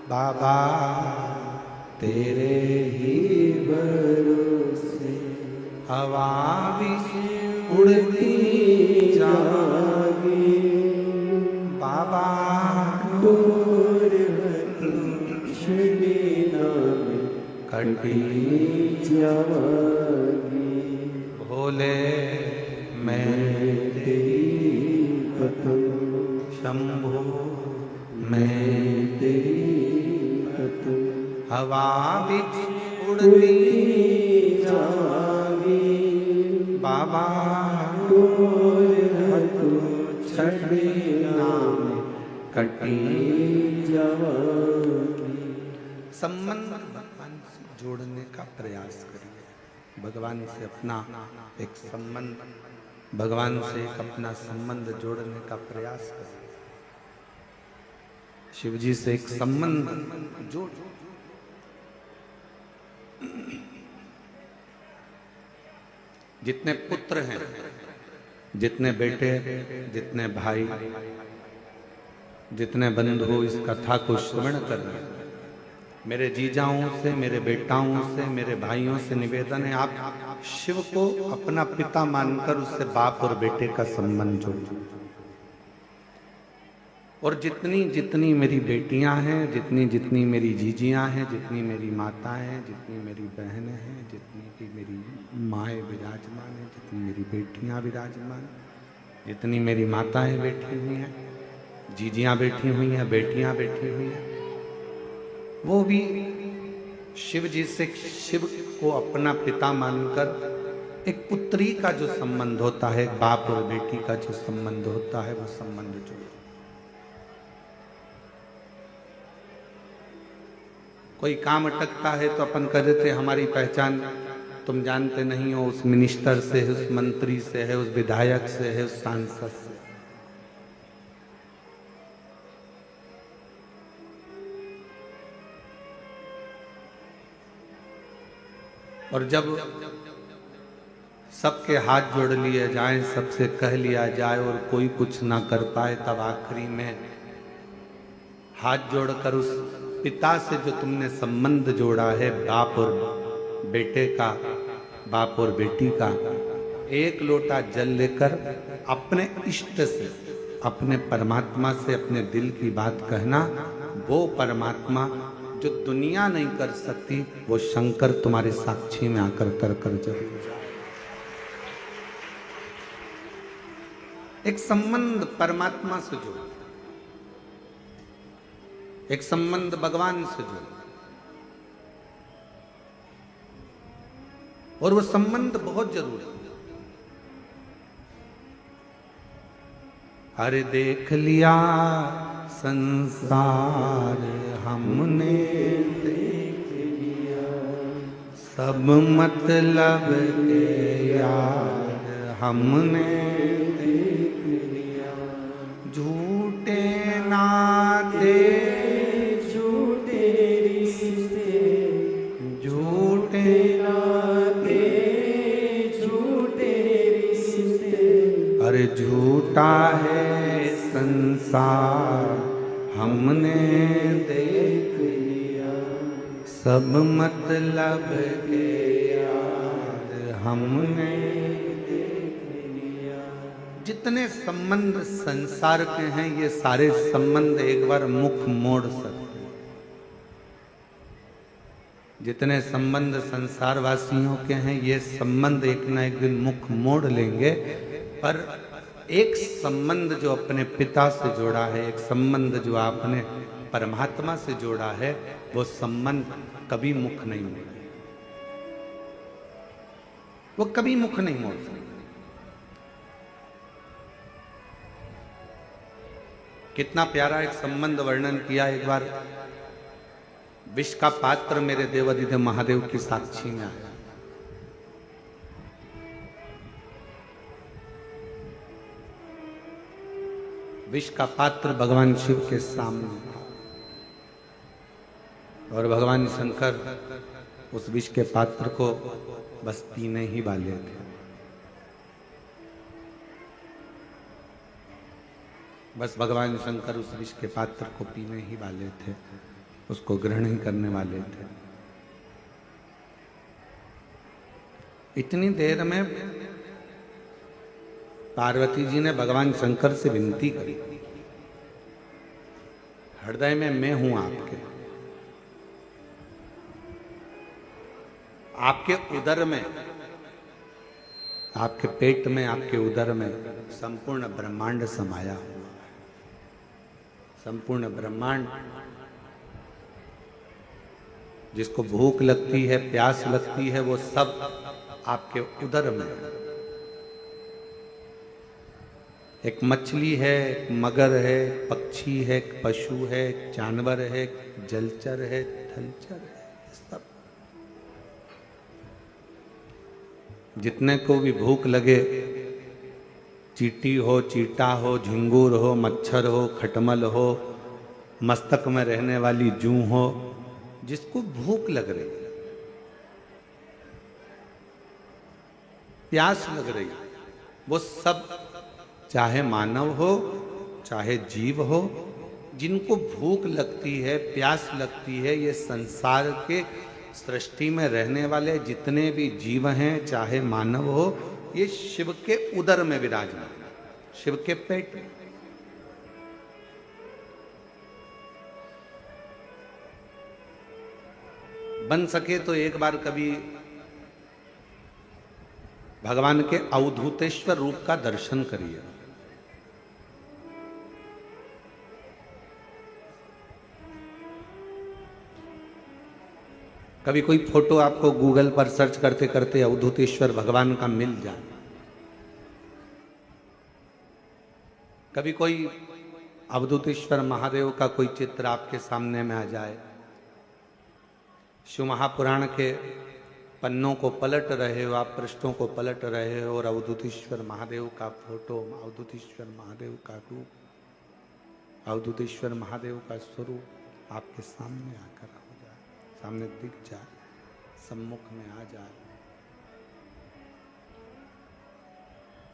बाबा तेरे ही भरोसे हवा भी उड़ती जागी। बाबा डोर कटी जागी। भोले मैं तेरी पतंग, शंभो मैं तेरी पतंग, हवा बिच उड़ती जागी। बाबा डोर छड़ना में कटी जागी। संबंध भगवान से जोड़ने का प्रयास करिए। भगवान से अपना एक संबंध, भगवान से एक अपना संबंध जोड़ने का प्रयास करिए। शिव जी से एक संबंध जोड़। जितने पुत्र हैं, जितने बेटे, जितने भाई, जितने बंधु इस कथा को श्रवण कर रहे हैं, मेरे जीजाओं से, मेरे बेटाओं से, मेरे भाइयों से निवेदन है, आप शिव को अपना पिता मानकर उससे बाप और बेटे का संबंध जोड़ो। और जितनी जितनी मेरी बेटियां हैं, जितनी जितनी मेरी जीजियां हैं, जितनी मेरी माताएं हैं, जितनी मेरी बहनें हैं, जितनी की मेरी माएँ विराजमान हैं, जितनी मेरी बेटियां विराजमान, जितनी मेरी माताएं बैठी हुई हैं, जीजियां बैठी हुई हैं, बेटियां बैठी हुई हैं, वो भी शिव जी से, शिव को अपना पिता मानकर एक पुत्री का जो संबंध होता है, बाप और बेटी का जो संबंध होता है, वो संबंध जोड़ो। कोई काम अटकता है तो अपन कह देते हमारी पहचान तुम जानते नहीं हो, उस मिनिस्टर से है, उस मंत्री से है, उस विधायक से है, उस सांसद से। और जब सबके हाथ जोड़ लिए जाएं, सबसे कह लिया जाए और कोई कुछ ना कर पाए, तब आखिरी में हाथ जोड़कर उस पिता से जो तुमने संबंध जोड़ा है, बाप और बेटे का, बाप और बेटी का, एक लोटा जल लेकर अपने इष्ट से, अपने परमात्मा से अपने दिल की बात कहना। वो परमात्मा जो दुनिया नहीं कर सकती, वो शंकर तुम्हारे साक्षी में आकर कर कर जरूर जाए। एक संबंध परमात्मा से जोड़ो, एक संबंध भगवान से जोड़ो, और वो संबंध बहुत जरूरी है। अरे देख लिया संसार हमने, देख लिया सब मतलब के यार हमने, देख लिया झूठे नाते, झूठे रिश्ते, झूठे नाते, झूठे रिश्ते, अरे झूठा है संसार हमने देख लिया सब मतलब के यार हमने देख लिया। जितने संबंध संसार के हैं, ये सारे संबंध एक बार मुख मोड़ सकते हैं। जितने संबंध संसार वासियों के हैं, ये संबंध एक ना एक दिन मुख मोड़ लेंगे। पर एक संबंध जो अपने पिता से जोड़ा है, एक संबंध जो आपने परमात्मा से जोड़ा है, वो संबंध कभी मुख नहीं मोड़े, वो कभी मुख नहीं मोड़ सकते। कितना प्यारा एक संबंध वर्णन किया एक बार। विष का पात्र मेरे देवाधिदेव महादेव की साक्षी में आया। विष का पात्र भगवान शिव के सामने था और भगवान शंकर उस विष के पात्र को बस पीने ही वाले थे। बस भगवान शंकर उस विष के पात्र को पीने ही वाले थे। उसको ग्रहण ही करने वाले थे। इतनी देर में पार्वती जी ने भगवान शंकर से विनती करी, हृदय में मैं हूं आपके, आपके उदर में, आपके पेट में, आपके उदर में संपूर्ण ब्रह्मांड समाया हुआ है। संपूर्ण ब्रह्मांड, जिसको भूख लगती है, प्यास लगती है, वो सब आपके उदर में। एक मछली है, एक मगर है, एक पक्षी है, एक पशु है, एक जानवर है, एक जलचर है, थलचर है, सब जितने को भी भूख लगे, चींटी हो, चीटा हो, झिंगुर हो, मच्छर हो, खटमल हो, मस्तक में रहने वाली जूं हो, जिसको भूख लग रही, प्यास लग रही, वो सब, चाहे मानव हो चाहे जीव हो, जिनको भूख लगती है, प्यास लगती है, ये संसार के सृष्टि में रहने वाले जितने भी जीव हैं, चाहे मानव हो, ये शिव के उदर में विराजमान, शिव के पेट में। बन सके तो एक बार कभी भगवान के अवधूतेश्वर रूप का दर्शन करिए। कभी कोई फोटो आपको गूगल पर सर्च करते करते अवधूतेश्वर भगवान का मिल जाए, कभी कोई अवधूतेश्वर महादेव का कोई चित्र आपके सामने में आ जाए, शिव महापुराण के पन्नों को पलट रहे हो आप, पृष्ठों को पलट रहे हो और अवधूतेश्वर महादेव का फोटो, अवधूतेश्वर महादेव का रूप, अवधूतेश्वर महादेव का स्वरूप आपके सामने आकर हो जाए, सामने दिख जाए, सम्मुख में आ जाए,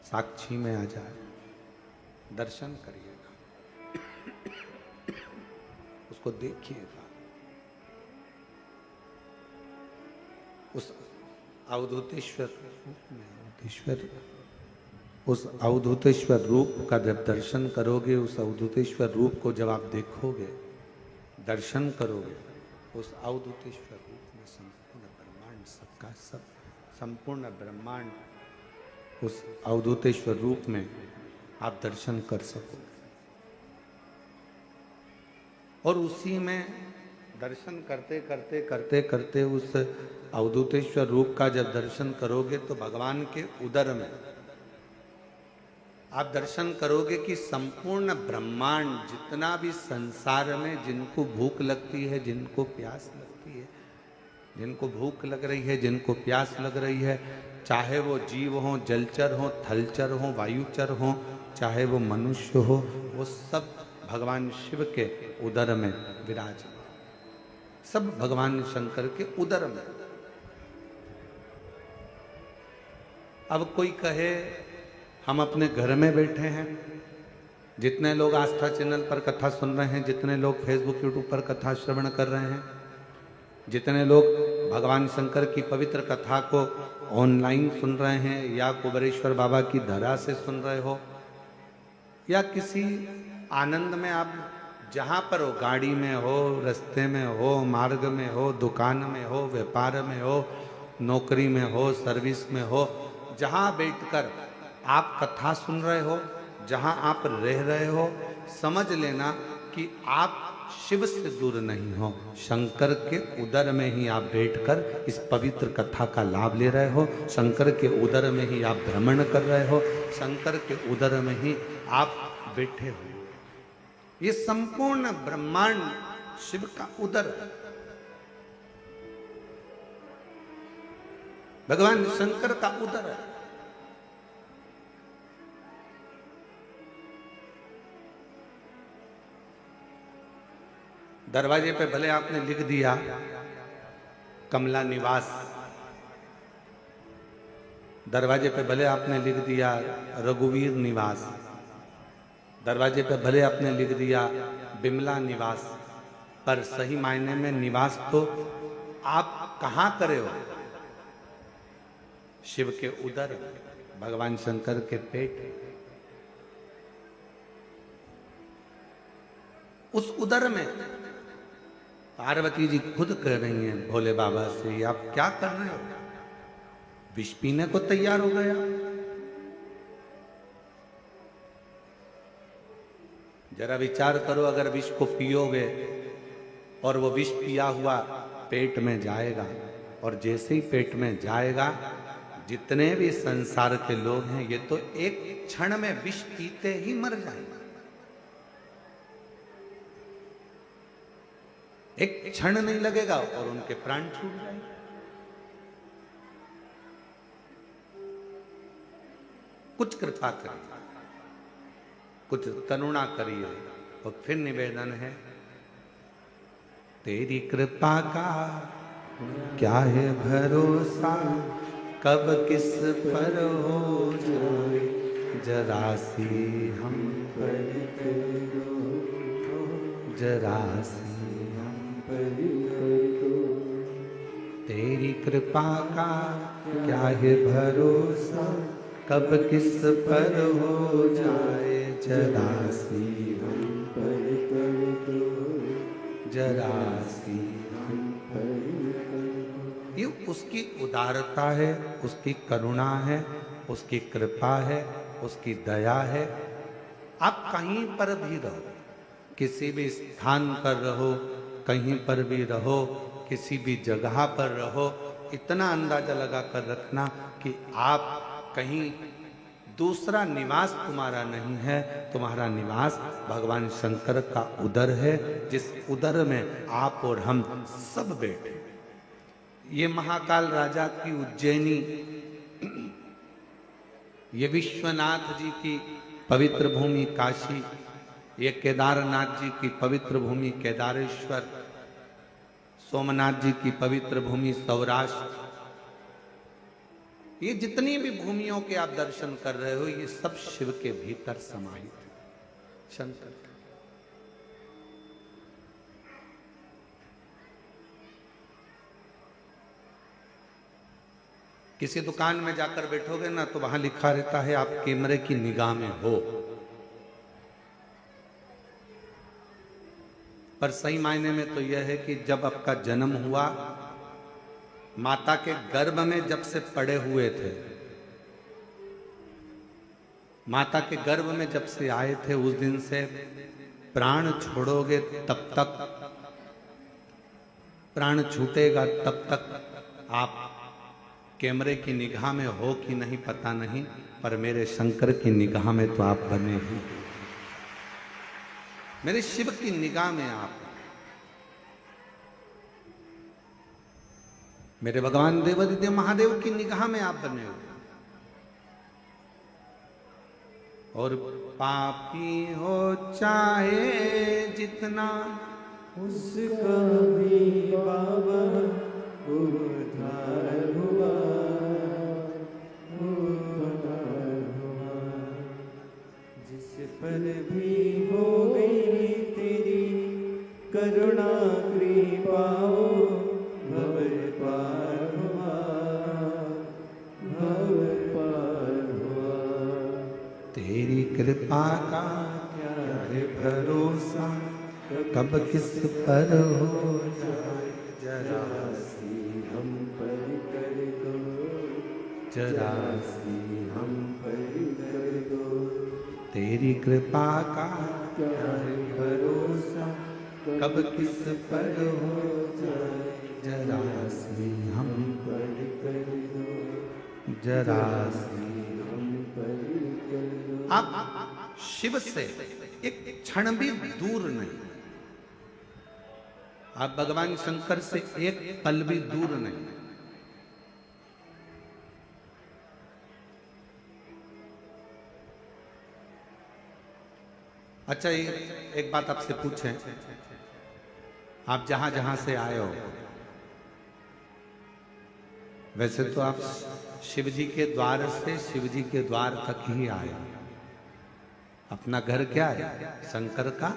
साक्षी में आ जाए, दर्शन करिएगा, उसको देखिएगा। उस अवधूतेश्वर रूप में, उस अवधूतेश्वर रूप का जब दर्शन करोगे, उस अवधूतेश्वर रूप को जब आप देखोगे, दर्शन करोगे, उस अवधूतेश्वर रूप में संपूर्ण ब्रह्मांड, सबका सब, संपूर्ण ब्रह्मांड उस अवधूतेश्वर रूप में आप दर्शन कर सकोगे। और उसी में दर्शन करते करते करते करते उस अवधूतेश्वर रूप का जब दर्शन करोगे तो भगवान के उदर में आप दर्शन करोगे कि संपूर्ण ब्रह्मांड, जितना भी संसार में जिनको भूख लगती है, जिनको प्यास लगती है, जिनको भूख लग रही है, जिनको प्यास लग रही है, चाहे वो जीव हो, जलचर हो, थलचर हो, वायुचर हो, चाहे वो मनुष्य हो, वो सब भगवान शिव के उदर में विराजमान, सब भगवान शंकर के उदर में। अब कोई कहे हम अपने घर में बैठे हैं, जितने लोग आस्था चैनल पर कथा सुन रहे हैं, जितने लोग फेसबुक यूट्यूब पर कथा श्रवण कर रहे हैं, जितने लोग भगवान शंकर की पवित्र कथा को ऑनलाइन सुन रहे हैं, या कुबेरेश्वर बाबा की धरा से सुन रहे हो, या किसी आनंद में आप जहाँ पर हो, गाड़ी में हो, रास्ते में हो, मार्ग में हो, दुकान में हो, व्यापार में हो, नौकरी में हो, सर्विस में हो, जहाँ बैठकर आप कथा सुन रहे हो, जहाँ आप रह रहे हो, समझ लेना कि आप शिव से दूर नहीं हो, शंकर के उदर में ही आप बैठकर इस पवित्र कथा का लाभ ले रहे हो, शंकर के उदर में ही आप भ्रमण कर रहे हो, शंकर के उदर में ही आप बैठे हो। ये संपूर्ण ब्रह्मांड शिव का उदर है, भगवान शंकर का उदर है। दरवाजे पे भले आपने लिख दिया कमला निवास, दरवाजे पे भले आपने लिख दिया रघुवीर निवास, दरवाजे पे भले आपने लिख दिया बिमला निवास, पर सही मायने में निवास तो आप कहां करे हो? शिव के उदर, भगवान शंकर के पेट। उस उदर में पार्वती जी खुद कह रही हैं भोले बाबा से, आप क्या कर रहे हो? विष पीने को तैयार हो गया। जरा विचार करो, अगर विष को पियोगे और वो विष पिया हुआ पेट में जाएगा, और जैसे ही पेट में जाएगा, जितने भी संसार के लोग हैं ये तो एक क्षण में विष पीते ही मर जाएंगे। एक क्षण नहीं लगेगा और उनके प्राण छूट जाएंगे। कुछ कृपा करिए, कुछ करुणा करिए। और फिर निवेदन है, तेरी कृपा का क्या है भरोसा, कब किस पर हो जाए जरा सी हम पर करो, जरा सी हम पर करो। तेरी कृपा का क्या है भरोसा, कब किस पर हो जाए जरा सी हम पर करो, जरा सी हम पर करो। ये उसकी उदारता है, उसकी करुणा है, उसकी कृपा है, उसकी दया है। आप कहीं पर भी रहो, किसी भी स्थान पर रहो, कहीं पर भी रहो, किसी भी जगह पर रहो, इतना अंदाजा लगा कर रखना कि आप कहीं दूसरा निवास तुम्हारा नहीं है, तुम्हारा निवास भगवान शंकर का उदर है, जिस उदर में आप और हम सब बैठे। ये महाकाल राजा की उज्जैनी, ये विश्वनाथ जी की पवित्र भूमि काशी, ये केदारनाथ जी की पवित्र भूमि केदारेश्वर, सोमनाथ जी की पवित्र भूमि सौराष्ट्र, ये जितनी भी भूमियों के आप दर्शन कर रहे हो, ये सब शिव के भीतर समाहित है। शंकर किसी दुकान में जाकर बैठोगे ना, तो वहां लिखा रहता है आप कैमरे की निगाह में हो, पर सही मायने में तो यह है कि जब आपका जन्म हुआ, माता के गर्भ में जब से पड़े हुए थे, माता के गर्भ में जब से आए थे, उस दिन से प्राण छोड़ोगे तब तक, प्राण छूटेगा तब तक आप कैमरे की निगाह में हो कि नहीं पता नहीं, पर मेरे शंकर की निगाह में तो आप बने ही, मेरे शिव की निगाह में आप, मेरे भगवान देवादिदेव महादेव की निगाह में आप बने हो। और पापी हो चाहे जितना, उसका भी बाबा उद्धार हुआ, उद्धार हुआ। जिस पर भी हो गई तेरी करुणा कृपा, भवर पार हुआ, भवर पार हुआ। तेरी कृपा का क्या है भरोसा, कब किस पर हो जाए जरा सी हम पर कर दो, जरा सी हम पर कर दो। तेरी कृपा का क्या है भरोसा, कब किस पर हो जाए जरा सी हम पर कर दो, जरा सी। हम पर कर दो। आप शिव से एक क्षण भी दूर नहीं, आप भगवान शंकर से एक पल भी दूर नहीं। अच्छा, एक बात आपसे पूछें, आप जहां जहां से आए हो, वैसे तो आप शिव जी के द्वार से शिव जी के द्वार तक ही आए हो। अपना घर क्या है? शंकर का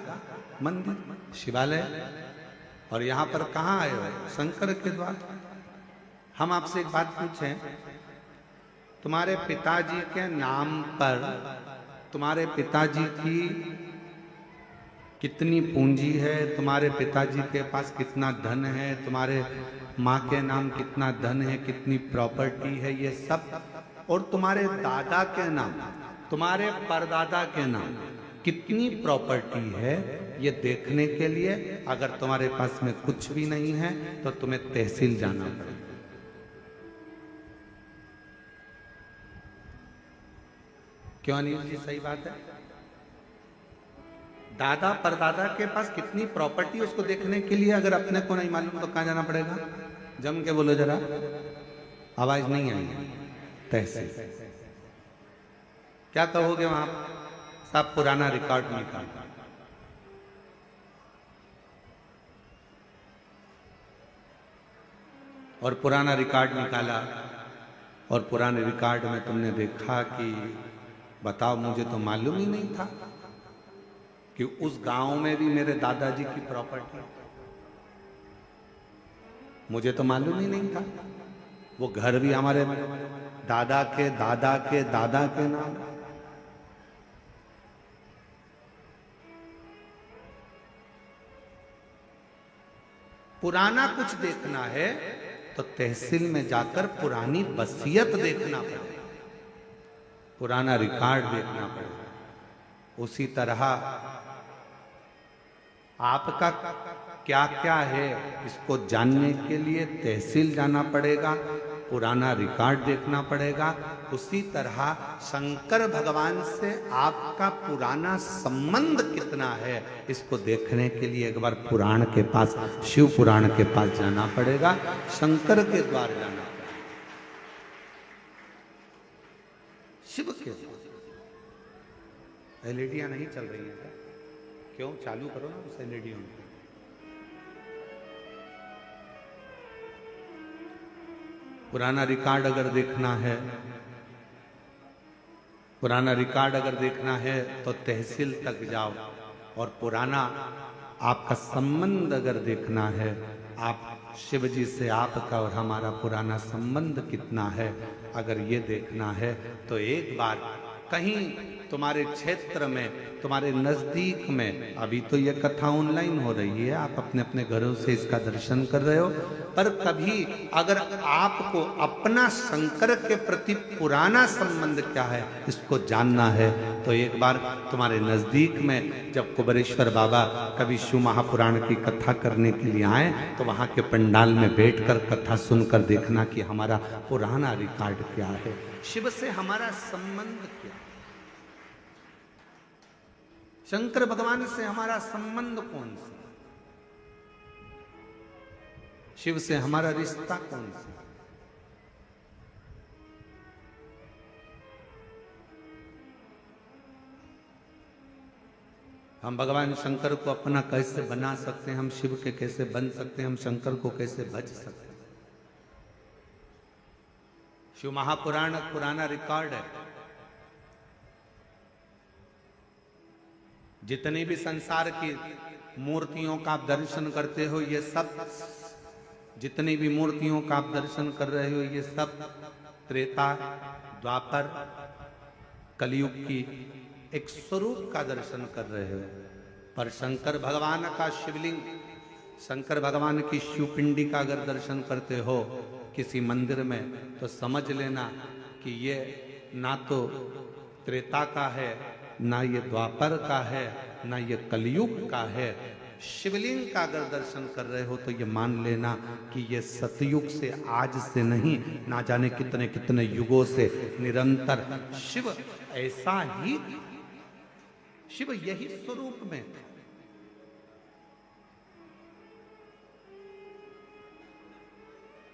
मंदिर, शिवालय। और यहां पर कहां आए हो? शंकर के द्वार। हम आपसे एक बात पूछें, तुम्हारे पिताजी के नाम पर तुम्हारे पिताजी की कितनी पूंजी है, तुम्हारे पिताजी के पास कितना धन है, तुम्हारे माँ के नाम कितना धन है, कितनी प्रॉपर्टी है, ये सब, और तुम्हारे दादा के नाम, तुम्हारे परदादा के नाम कितनी प्रॉपर्टी है, ये देखने के लिए अगर तुम्हारे पास में कुछ भी नहीं है तो तुम्हें तहसील जाना पड़ेगा। क्यों अनिल जी, सही बात है? दादा परदादा के पास कितनी प्रॉपर्टी, उसको देखने के लिए अगर अपने को नहीं मालूम तो कहां जाना पड़ेगा? जम के बोलो जरा, आवाज नहीं आई। तहसील। क्या कहोगे वहां? सब पुराना रिकॉर्ड निकाल, और पुराना रिकॉर्ड निकाला, और पुराने रिकॉर्ड में तुमने देखा कि बताओ, मुझे तो मालूम ही नहीं था कि उस गांव में भी मेरे दादाजी की प्रॉपर्टी, मुझे तो मालूम ही नहीं था। वो घर भी हमारे दादा के दादा के दादा के नाम। पुराना कुछ देखना है तो तहसील में जाकर पुरानी वसीयत देखना पड़ेगा, पुराना रिकॉर्ड देखना पड़ेगा। उसी तरह आपका क्या क्या है, इसको जानने के लिए तहसील जाना पड़ेगा, पुराना रिकॉर्ड देखना पड़ेगा। उसी तरह शंकर भगवान से आपका पुराना संबंध कितना है, इसको देखने के लिए एक बार पुराण के पास, शिव पुराण के पास जाना पड़ेगा, शंकर के द्वार जाना पड़ेगा, शिव के द्वार। एलईडियां नहीं चल रही है क्या? क्यों? चालू करो ना उस एलईडियों में। पुराना रिकॉर्ड अगर देखना है, पुराना रिकॉर्ड अगर देखना है तो तहसील तक जाओ, और पुराना आपका संबंध अगर देखना है, आप शिव जी से आपका और हमारा पुराना संबंध कितना है, अगर ये देखना है तो एक बार कहीं तुम्हारे क्षेत्र में, तुम्हारे नजदीक में, अभी तो ये कथा ऑनलाइन हो रही है, आप अपने अपने घरों से इसका दर्शन कर रहे हो, पर कभी अगर आपको अपना शंकर के प्रति पुराना संबंध क्या है इसको जानना है, तो एक बार तुम्हारे नजदीक में जब कुबेरेश्वर बाबा कभी शिव महापुराण की कथा करने के लिए आए, तो वहां के पंडाल में बैठकर कथा सुनकर देखना कि हमारा पुराना रिकॉर्ड क्या है, शिव से हमारा संबंध क्या है, शंकर भगवान से हमारा संबंध कौन सा, शिव से हमारा रिश्ता कौन सा। हम भगवान शंकर को अपना कैसे बना सकते हैं, हम शिव के कैसे बन सकते हैं, हम शंकर को कैसे भज सकते हैं। शिव महापुराण पुराना रिकॉर्ड है। जितनी भी संसार की मूर्तियों का आप दर्शन करते हो, ये सब, जितनी भी मूर्तियों का आप दर्शन कर रहे हो, ये सब त्रेता द्वापर कलयुग की एक स्वरूप का दर्शन कर रहे हो। पर शंकर भगवान का शिवलिंग, शंकर भगवान की शिवपिंडी का अगर दर्शन करते हो किसी मंदिर में, तो समझ लेना कि ये ना तो त्रेता का है, ना ये द्वापर का है, ना ये कलयुग का है। शिवलिंग का अगर दर्शन कर रहे हो तो ये मान लेना कि ये सतयुग से, आज से नहीं, ना जाने कितने कितने युगों से निरंतर शिव ऐसा ही, शिव यही स्वरूप में थे।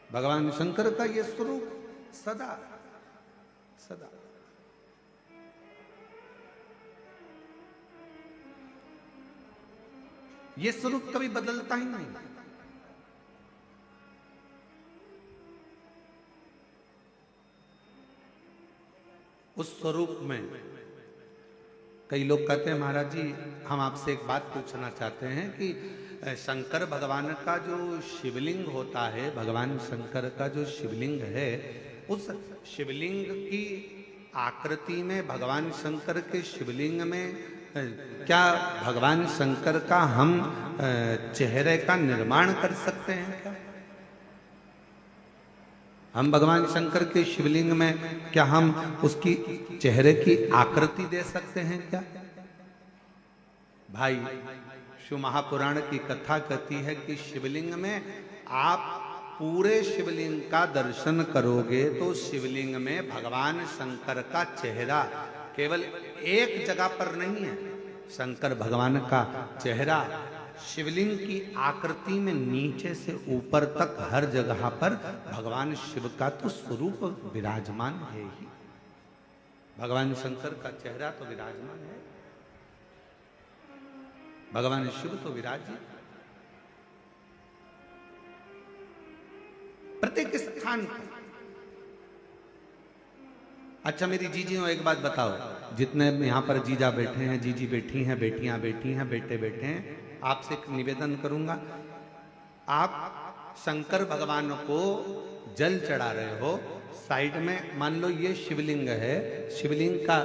भगवान शंकर का ये स्वरूप सदा सदा, ये स्वरूप कभी बदलता ही नहीं। उस स्वरूप में कई लोग कहते हैं, महाराज जी हम आपसे एक बात पूछना चाहते हैं कि शंकर भगवान का जो शिवलिंग होता है, भगवान शंकर का जो शिवलिंग है, उस शिवलिंग की आकृति में, भगवान शंकर के शिवलिंग में क्या भगवान शंकर का हम चेहरे का निर्माण कर सकते हैं क्या? हम भगवान शंकर के शिवलिंग में क्या हम उसकी चेहरे की आकृति दे सकते हैं क्या? भाई, शिव महापुराण की कथा कहती है कि शिवलिंग में आप पूरे शिवलिंग का दर्शन करोगे तो शिवलिंग में भगवान शंकर का चेहरा केवल एक जगह पर नहीं है। शंकर भगवान का चेहरा शिवलिंग की आकृति में नीचे से ऊपर तक हर जगह पर भगवान शिव का तो स्वरूप विराजमान है ही। भगवान शंकर का चेहरा तो विराजमान है, भगवान शिव तो विराजित। प्रत्येक स्थान पर। अच्छा मेरी जीजियों, एक बात बताओ, जितने यहां पर जीजा बैठे हैं, जीजी बैठी हैं, बेटियां बैठी हैं, बेटे बैठे हैं, आपसे एक निवेदन करूंगा, आप शंकर भगवान को जल चढ़ा रहे हो, साइड में मान लो ये शिवलिंग है, शिवलिंग का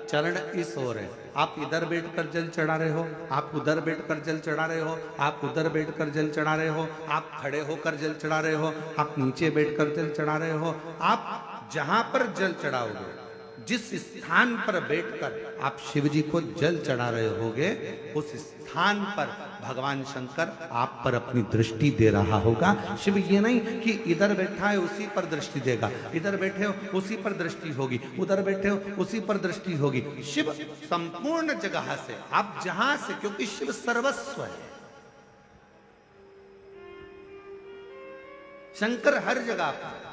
चरण इस ओर है, आप इधर बैठकर जल चढ़ा रहे हो, आप उधर बैठकर जल चढ़ा रहे हो, आप उधर बैठकर जल चढ़ा रहे हो, आप खड़े होकर जल चढ़ा रहे हो, आप नीचे बैठकर जल चढ़ा रहे हो, आप जहां पर जल चढ़ाओगे, जिस स्थान पर बैठकर आप शिव जी को जल चढ़ा रहे होगे, उस स्थान पर भगवान शंकर आप पर अपनी दृष्टि दे रहा होगा। शिव ये नहीं कि इधर बैठा है उसी पर दृष्टि देगा, इधर बैठे हो उसी पर दृष्टि होगी, उधर बैठे हो उसी पर दृष्टि होगी। शिव संपूर्ण जगह से, आप जहां से, क्योंकि शिव सर्वस्व है, शंकर हर जगह पर।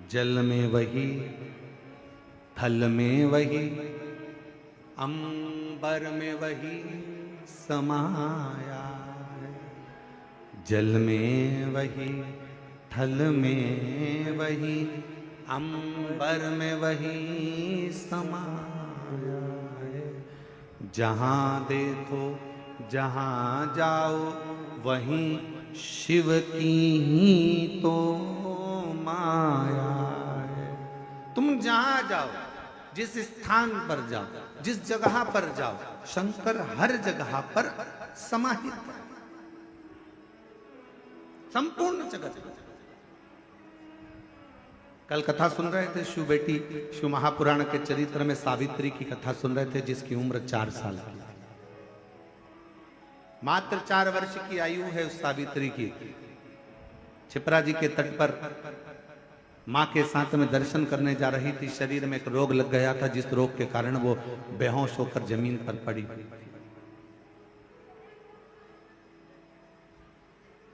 जल में वही, थल में वही, अंबर में वही समाया है। जल में वही, थल में वही, अंबर में वही समाया है। जहाँ देखो जहाँ जाओ वहीं शिव की ही तो माया है। तुम जहां जाओ, जिस स्थान पर जाओ, जिस जगह पर जाओ, शंकर हर जगह पर समाहित है, संपूर्ण जगत। कल कथा सुन रहे थे, शिव बेटी, शिव महापुराण के चरित्र में सावित्री की कथा सुन रहे थे, जिसकी उम्र 4 साल की, मात्र 4 वर्ष की आयु है उस सावित्री की। छिपरा जी के तट पर मां के साथ में दर्शन करने जा रही थी, शरीर में एक रोग लग गया था, जिस रोग के कारण वो बेहोश होकर जमीन पर पड़ी,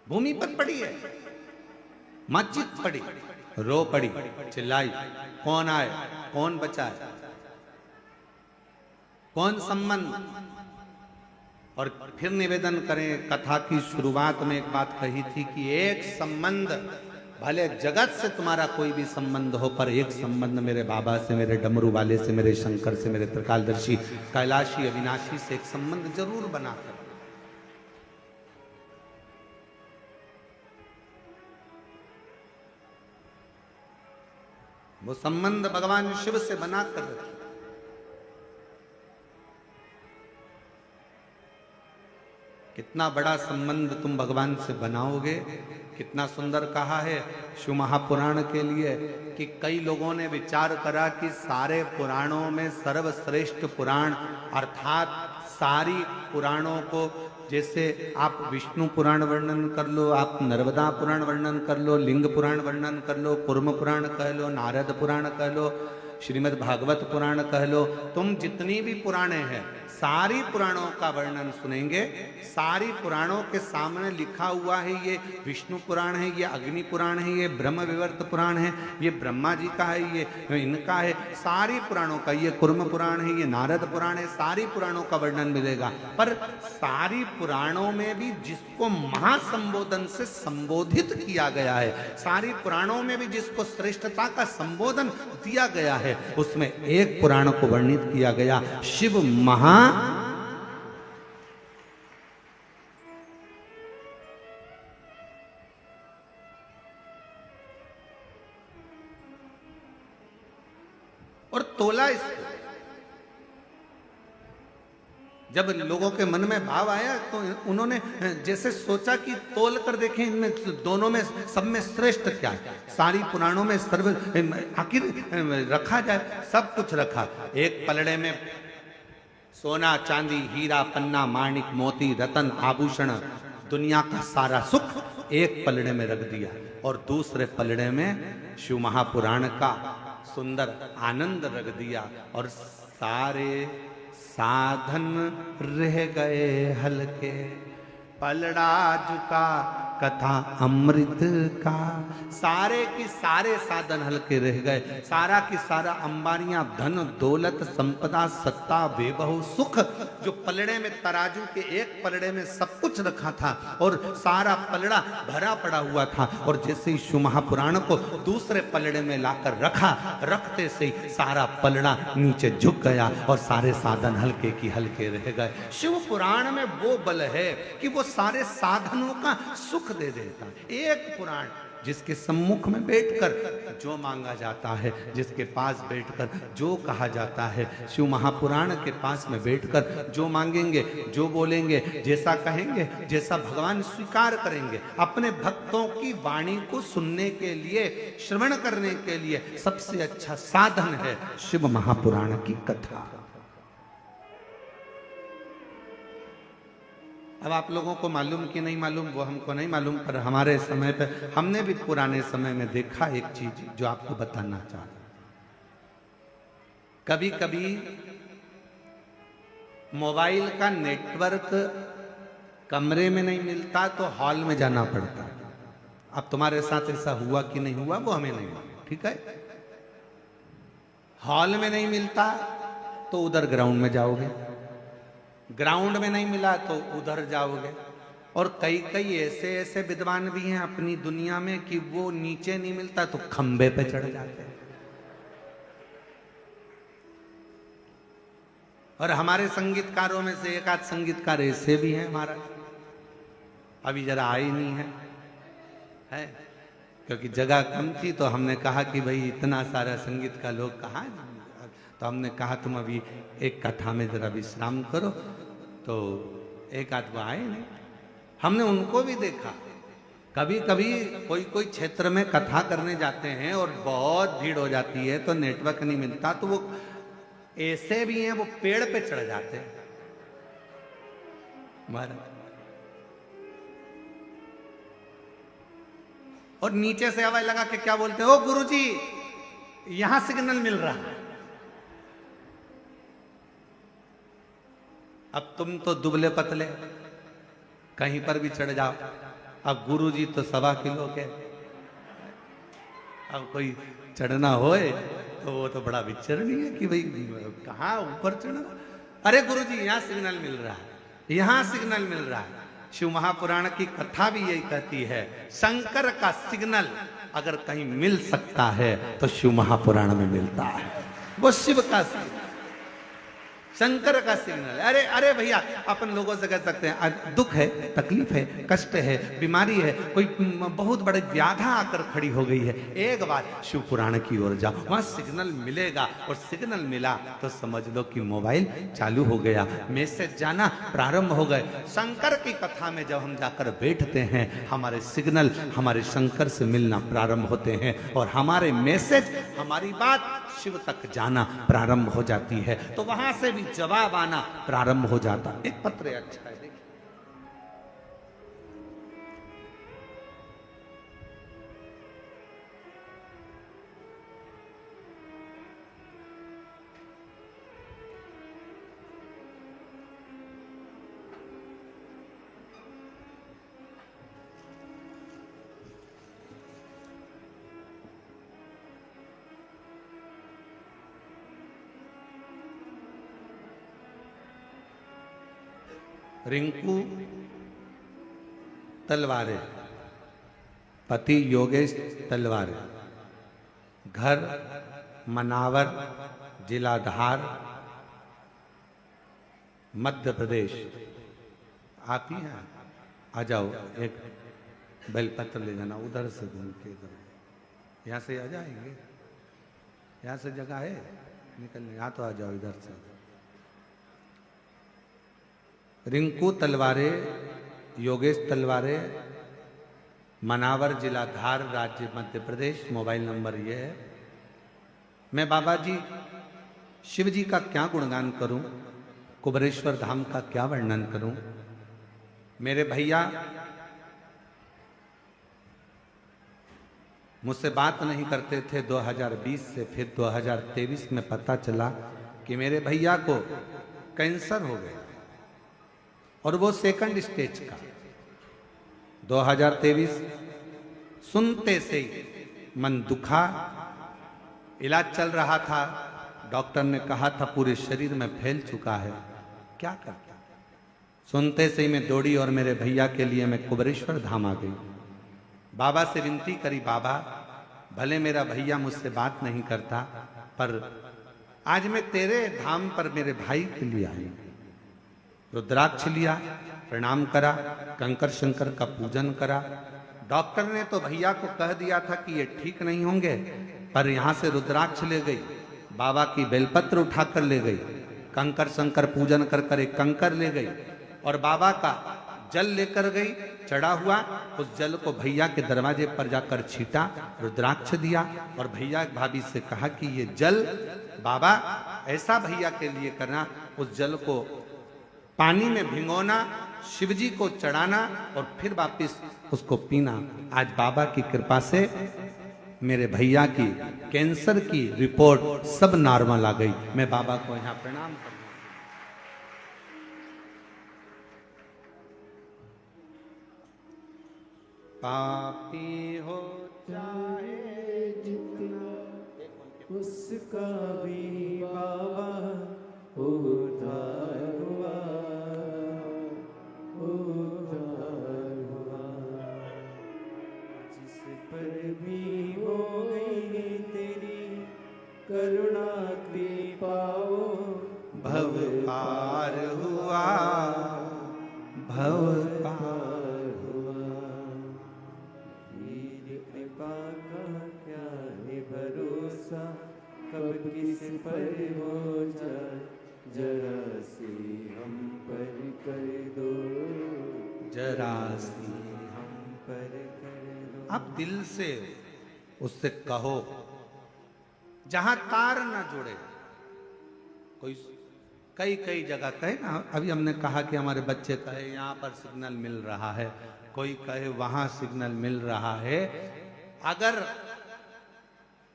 भूमि पर पड़ी है। मां चित पड़ी, रो पड़ी, चिल्लाई, कौन आए, कौन बचाए, कौन संबंध। और फिर निवेदन करें, कथा की शुरुआत में एक बात कही थी कि एक संबंध, भले जगत से तुम्हारा कोई भी संबंध हो, पर एक संबंध मेरे बाबा से, मेरे डमरू वाले से, मेरे शंकर से, मेरे त्रिकालदर्शी कैलाशी अविनाशी से एक संबंध जरूर बना कर। वो संबंध भगवान शिव से बना कर रखिए। कितना बड़ा संबंध तुम भगवान से बनाओगे। कितना सुंदर कहा है शिव महापुराण के लिए कि कई लोगों ने विचार करा कि सारे पुराणों में सर्वश्रेष्ठ पुराण, अर्थात सारी पुराणों को, जैसे आप विष्णु पुराण वर्णन कर लो, आप नर्मदा पुराण वर्णन कर लो, लिंग पुराण वर्णन कर लो, कूर्म पुराण कह लो, नारद पुराण कह लो, श्रीमद् भागवत पुराण कह लो, तुम जितनी भी पुराणे हैं सारी पुराणों का वर्णन सुनेंगे। सारी पुराणों के सामने लिखा हुआ है, ये विष्णु पुराण है, ये अग्नि पुराण है, ये ब्रह्म विवर्त पुराण है, ये ब्रह्मा जी का है, ये इनका है, सारी पुराणों का, ये कुर्म पुराण है, ये नारद पुराण है, सारी पुराणों का वर्णन मिलेगा। पर सारी पुराणों में भी जिसको महासंबोधन से संबोधित किया गया है, सारी पुराणों में भी जिसको श्रेष्ठता का संबोधन दिया गया है उसमें एक पुराण को वर्णित किया गया, शिव महा और तोला इसको। जब लोगों के मन में भाव आया तो उन्होंने जैसे सोचा कि तोल कर देखें इनमें दोनों में सब में श्रेष्ठ क्या है। सारी पुराणों में सर्व आखिर रखा जाए, सब कुछ रखा। एक पलड़े में सोना चांदी हीरा पन्ना माणिक मोती रतन आभूषण दुनिया का सारा सुख एक पलड़े में रख दिया, और दूसरे पलड़े में शिव महापुराण का सुंदर आनंद रख दिया, और सारे साधन रह गए हल्के। पलड़ा झुका कथा अमृत का, सारे की सारे साधन हल्के रह गए। सारा की सारा अंबारियां धन दौलत संपदा सत्ता वैभव सुख जो पलड़े में तराजू के एक पलड़े में सब कुछ रखा था, और सारा पलड़ा भरा पड़ा हुआ था। और जैसे ही शिव महापुराण को दूसरे पलड़े में लाकर रखा, रखते से ही सारा पलड़ा नीचे झुक गया और सारे साधन हल्के की हल्के रह गए। शिव पुराण में वो बल है कि वो सारे साधनों का सुख दे देता। एक पुराण जिसके सम्मुख में बैठकर जो मांगा जाता है, जिसके पास बैठकर जो कहा जाता है, शिव महापुराण के पास में बैठकर जो मांगेंगे, जो बोलेंगे, जैसा कहेंगे, जैसा भगवान स्वीकार करेंगे। अपने भक्तों की वाणी को सुनने के लिए, श्रवण करने के लिए सबसे अच्छा साधन है शिव महापुराण की कथा। अब आप लोगों को मालूम कि नहीं मालूम वो हमको नहीं मालूम, पर हमारे समय पे हमने भी पुराने समय में देखा एक चीज जो आपको बताना चाहता। कभी कभी मोबाइल का नेटवर्क कमरे में नहीं मिलता तो हॉल में जाना पड़ता। अब तुम्हारे साथ ऐसा हुआ कि नहीं हुआ वो हमें नहीं मालूम, ठीक है। हॉल में नहीं मिलता तो उधर ग्राउंड में जाओगे, ग्राउंड में नहीं मिला तो उधर जाओगे। और कई कई ऐसे ऐसे विद्वान भी हैं अपनी दुनिया में कि वो नीचे नहीं मिलता तो खंबे पे चढ़ जाते हैं। और हमारे संगीतकारों में से एक आध संगीतकार ऐसे भी हैं हमारा, अभी जरा आए नहीं है क्योंकि जगह कम थी। तो हमने कहा कि भाई इतना सारा संगीत का लोग कहाँ, तो हमने कहा तुम अभी एक कथा में जरा विश्राम करो। तो एक आध वो आए नहीं, हमने उनको भी देखा। कभी कभी कोई कोई क्षेत्र में कथा करने जाते हैं और बहुत भीड़ हो जाती है तो नेटवर्क नहीं मिलता, तो वो ऐसे भी हैं वो पेड़ पे चढ़ जाते हैं। और नीचे से आवाज लगा के क्या बोलते हैं, ओ गुरुजी यहां सिग्नल मिल रहा है। अब तुम तो दुबले पतले कहीं पर भी चढ़ जाओ, अब गुरुजी तो 1.25 किलो के, अब कोई चढ़ना होए तो वो तो बड़ा विचर नहीं है कि भाई कहाँ ऊपर चढ़ना। अरे गुरुजी यहाँ सिग्नल मिल रहा है, यहाँ सिग्नल मिल रहा है। शिव महापुराण की कथा भी यही कहती है, शंकर का सिग्नल अगर कहीं मिल सकता है तो शिव महापुराण में मिलता है। वो शिव का सिग्नल, शंकर का सिग्नल। अरे अरे भैया अपन लोगों से कह सकते हैं दुख है, तकलीफ है, कष्ट है, बीमारी है, कोई बहुत बड़ी व्याधा आकर खड़ी हो गई है, एक बार शिव पुराण की ओर जाओ, वहां सिग्नल मिलेगा। और सिग्नल मिला तो समझ लो कि मोबाइल चालू हो गया, मैसेज जाना प्रारंभ हो गए। शंकर की कथा में जब हम जाकर बैठते हैं हमारे सिग्नल हमारे शंकर से मिलना प्रारंभ होते हैं, और हमारे मैसेज हमारी बात शिव तक जाना प्रारंभ हो जाती है। तो वहां से भी जवाब आना प्रारंभ हो जाता। एक पत्र अच्छा है, देखिए रिंकू तलवारे, पति योगेश तलवारे, घर मनावर, जिला धार, मध्य प्रदेश। आप ही हैं? आ जाओ, एक बेलपत्र ले जाना उधर से घूम के इधर। यहाँ से आ जाएंगे, यहाँ से जगह है निकलने, यहाँ तो आ जाओ इधर से। रिंकू तलवारे, योगेश तलवारे, मनावर, जिला धार, राज्य मध्य प्रदेश। मोबाइल नंबर ये है। मैं बाबा जी शिव जी का क्या गुणगान करूं, कुबरेश्वर धाम का क्या वर्णन करूं। मेरे भैया मुझसे बात नहीं करते थे 2020 से, फिर 2023 में पता चला कि मेरे भैया को कैंसर हो गया और वो सेकंड स्टेज का। 2023 सुनते से ही मन दुखा। इलाज चल रहा था, डॉक्टर ने कहा था पूरे शरीर में फैल चुका है, क्या करता। सुनते से ही मैं दौड़ी और मेरे भैया के लिए मैं कुबरेश्वर धाम आ गई। बाबा से विनती करी, बाबा भले मेरा भैया मुझसे बात नहीं करता, पर आज मैं तेरे धाम पर मेरे भाई के लिए आई। रुद्राक्ष लिया, प्रणाम करा, कंकर शंकर का पूजन करा। डॉक्टर ने तो भैया को कह दिया था कि ये ठीक नहीं होंगे, पर यहां से रुद्राक्ष ले गई, बाबा की बेलपत्र उठाकर ले गई, कंकर शंकर पूजन कर कर एक कंकर ले गई और बाबा का जल लेकर गई, चढ़ा हुआ। उस जल को भैया के दरवाजे पर जाकर छीटा, रुद्राक्ष दिया और भैया भाभी से कहा कि ये जल बाबा ऐसा भैया के लिए करना, उस जल को पानी में भिगोना, शिवजी को चढ़ाना और फिर वापिस उसको पीना। आज बाबा की कृपा से मेरे भैया की कैंसर की रिपोर्ट सब नॉर्मल आ गई। मैं बाबा को यहाँ प्रणाम करता हूँ। पापी हो चाहे जितना, उसका भी बाबा उद्धार हुआ, उद्धार हुआ। जिस पर भी हो गई तेरी करुणा कृपा, भव पार हुआ, भव पार हुआ। तेरी कृपा का क्या है भरोसा, कब किस पर हो जाए, जरा सी हम पर कर दो, जरा सी हम पर कर दो। आप दिल से उससे कहो, जहां तार ना जुड़े। कोई कई कई जगह कहे ना, अभी हमने कहा कि हमारे बच्चे कहे यहाँ पर सिग्नल मिल रहा है, कोई कहे वहां सिग्नल मिल रहा है। अगर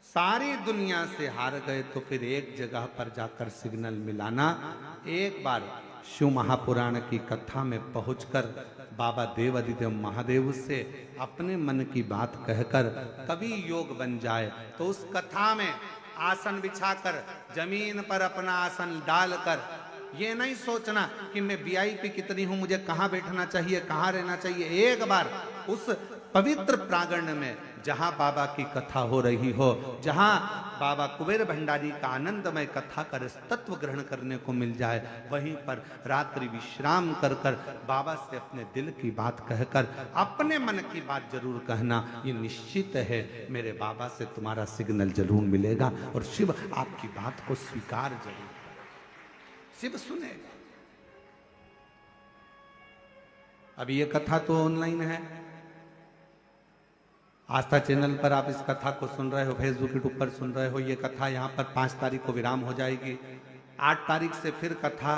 सारी दुनिया से हार गए तो फिर एक जगह पर जाकर सिग्नल मिलाना। एक बार शिव महापुराण की कथा में पहुंचकर बाबा देव अधिदेव महादेव से अपने मन की बात कहकर कभी योग बन जाए तो उस कथा में आसन बिछाकर जमीन पर अपना आसन डालकर ये नहीं सोचना कि मैं वीआईपी कितनी हूं, मुझे कहां बैठना चाहिए, कहां रहना चाहिए। एक बार उस पवित्र प्रांगण में जहां बाबा की कथा हो रही हो, जहां बाबा कुबेर भंडारी का आनंदमय कथा कर तत्व ग्रहण करने को मिल जाए, वहीं पर रात्रि विश्राम कर कर बाबा से अपने दिल की बात कहकर अपने मन की बात जरूर कहना। ये निश्चित है मेरे बाबा से तुम्हारा सिग्नल जरूर मिलेगा और शिव आपकी बात को स्वीकार जरूर करेगा, शिव सुनेगा। अभी ये कथा तो ऑनलाइन है, आस्था चैनल पर आप इस कथा को सुन रहे हो, फेसबुक यूट्यूब पर सुन रहे हो। ये कथा यहाँ पर 5 तारीख को विराम हो जाएगी। 8 तारीख से फिर कथा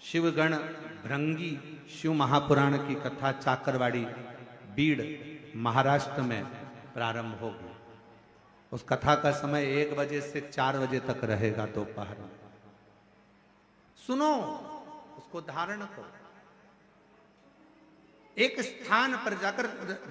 शिवगण भृंगी शिव महापुराण की कथा चाकरवाड़ी बीड़ महाराष्ट्र में प्रारंभ होगी। उस कथा का समय 1 बजे से 4 बजे तक रहेगा दोपहर में। सुनो, उसको धारण करो। एक स्थान पर जाकर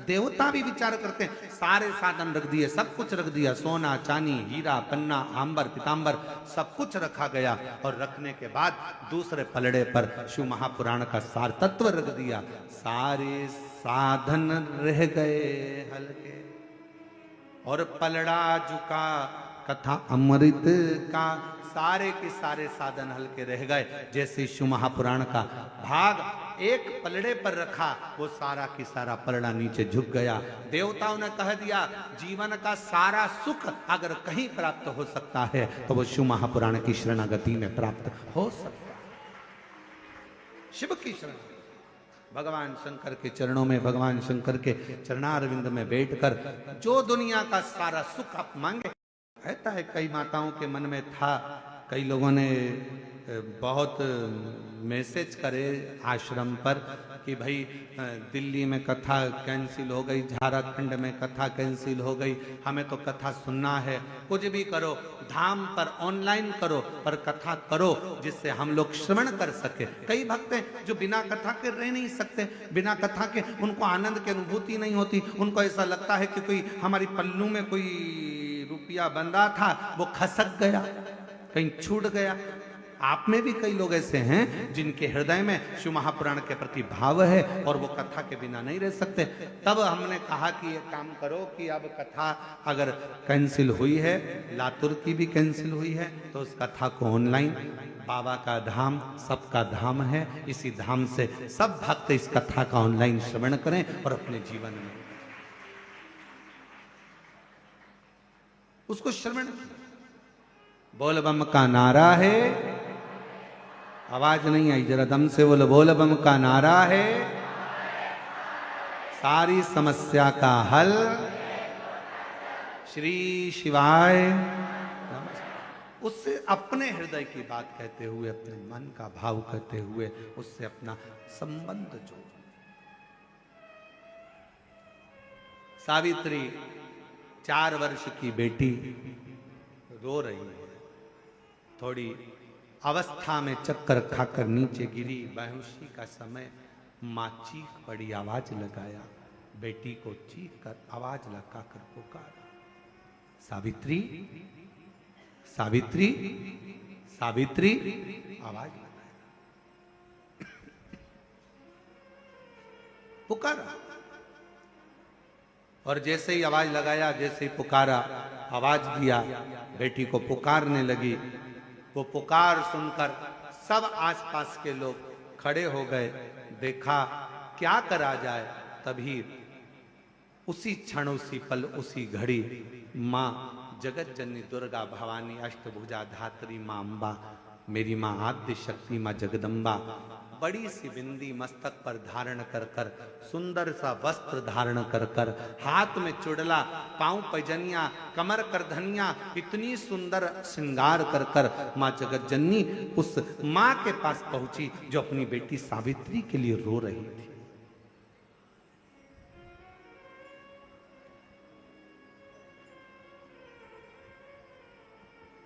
देवता भी विचार करते हैं, सारे साधन रख दिए, सब कुछ रख दिया, सोना चांदी हीरा पन्ना आंबर पीतांबर सब कुछ रखा गया और रखने के बाद दूसरे पलड़े पर शिव महापुराण का सार तत्व रख दिया। सारे साधन रह गए हल्के। और पलड़ा झुका कथा अमृत का, सारे के सारे साधन हल्के रह गए। जैसे शिव महापुराण का भाग एक पलड़े पर रखा, वो सारा की सारा पलड़ा नीचे झुक गया। देवताओं ने कह दिया जीवन का सारा सुख अगर कहीं प्राप्त हो सकता है तो वो शिव महापुराण की शरणागति में प्राप्त हो सकता है। शिव की शरण, भगवान शंकर के चरणों में, भगवान शंकर के चरणारविंद में बैठकर जो दुनिया का सारा सुख आप मांगे। कहता है कई माताओं के मन में था, कई लोगों ने बहुत मैसेज करे आश्रम पर कि भाई दिल्ली में कथा कैंसिल हो गई, झारखंड में कथा कैंसिल हो गई, हमें तो कथा सुनना है। कुछ भी करो, धाम पर ऑनलाइन करो, पर कथा करो जिससे हम लोग श्रवण कर सके। कई भक्त हैं जो बिना कथा के रह नहीं सकते, बिना कथा के उनको आनंद की अनुभूति नहीं होती। उनको ऐसा लगता है कि कोई हमारी पल्लू में कोई रुपया बंधा था, वो खसक गया, कहीं छूट गया। आप में भी कई लोग ऐसे हैं जिनके हृदय में शिव महापुराण के प्रति भाव है और वो कथा के बिना नहीं रह सकते। तब हमने कहा कि ये काम करो कि अब कथा अगर कैंसिल हुई है, लातूर की भी कैंसिल हुई है, तो उस कथा को ऑनलाइन, बाबा का धाम सबका धाम है, इसी धाम से सब भक्त इस कथा का ऑनलाइन श्रवण करें और अपने जीवन में उसको श्रवण। बोल बम का नारा है, आवाज नहीं आई, जरा दम से बोलो। बोल बम का नारा है, सारी समस्या का हल, श्री शिवाय। उससे अपने हृदय की बात कहते हुए, अपने मन का भाव कहते हुए उससे अपना संबंध जोड़। सावित्री 4 वर्ष की बेटी रो रही है, थोड़ी अवस्था में चक्कर खाकर नीचे गिरी। बेहोशी का समय, माँ चीख पड़ी, आवाज लगाया, बेटी को चीख कर आवाज लगाकर पुकारा, सावित्री सावित्री सावित्री, आवाज लगाया, पुकारा। और जैसे ही आवाज लगाया, जैसे ही पुकारा, आवाज दिया, बेटी को पुकारने लगी। वो पुकार सुनकर सब आसपास के लोग खड़े हो गए। देखा क्या करा जाए। तभी उसी क्षण, उसी पल, उसी घड़ी माँ जगत जननी दुर्गा भवानी अष्टभुजा धात्री माँ अम्बा, मेरी माँ आद्य शक्ति माँ जगदम्बा, बड़ी सी बिंदी मस्तक पर धारण कर कर, सुंदर सा वस्त्र धारण कर कर, हाथ में चुड़ला, पांव पैजनिया, कमर कर धनिया, इतनी सुंदर श्रृंगार कर कर माँ जगत जननी उस माँ के पास पहुंची जो अपनी बेटी सावित्री के लिए रो रही थी।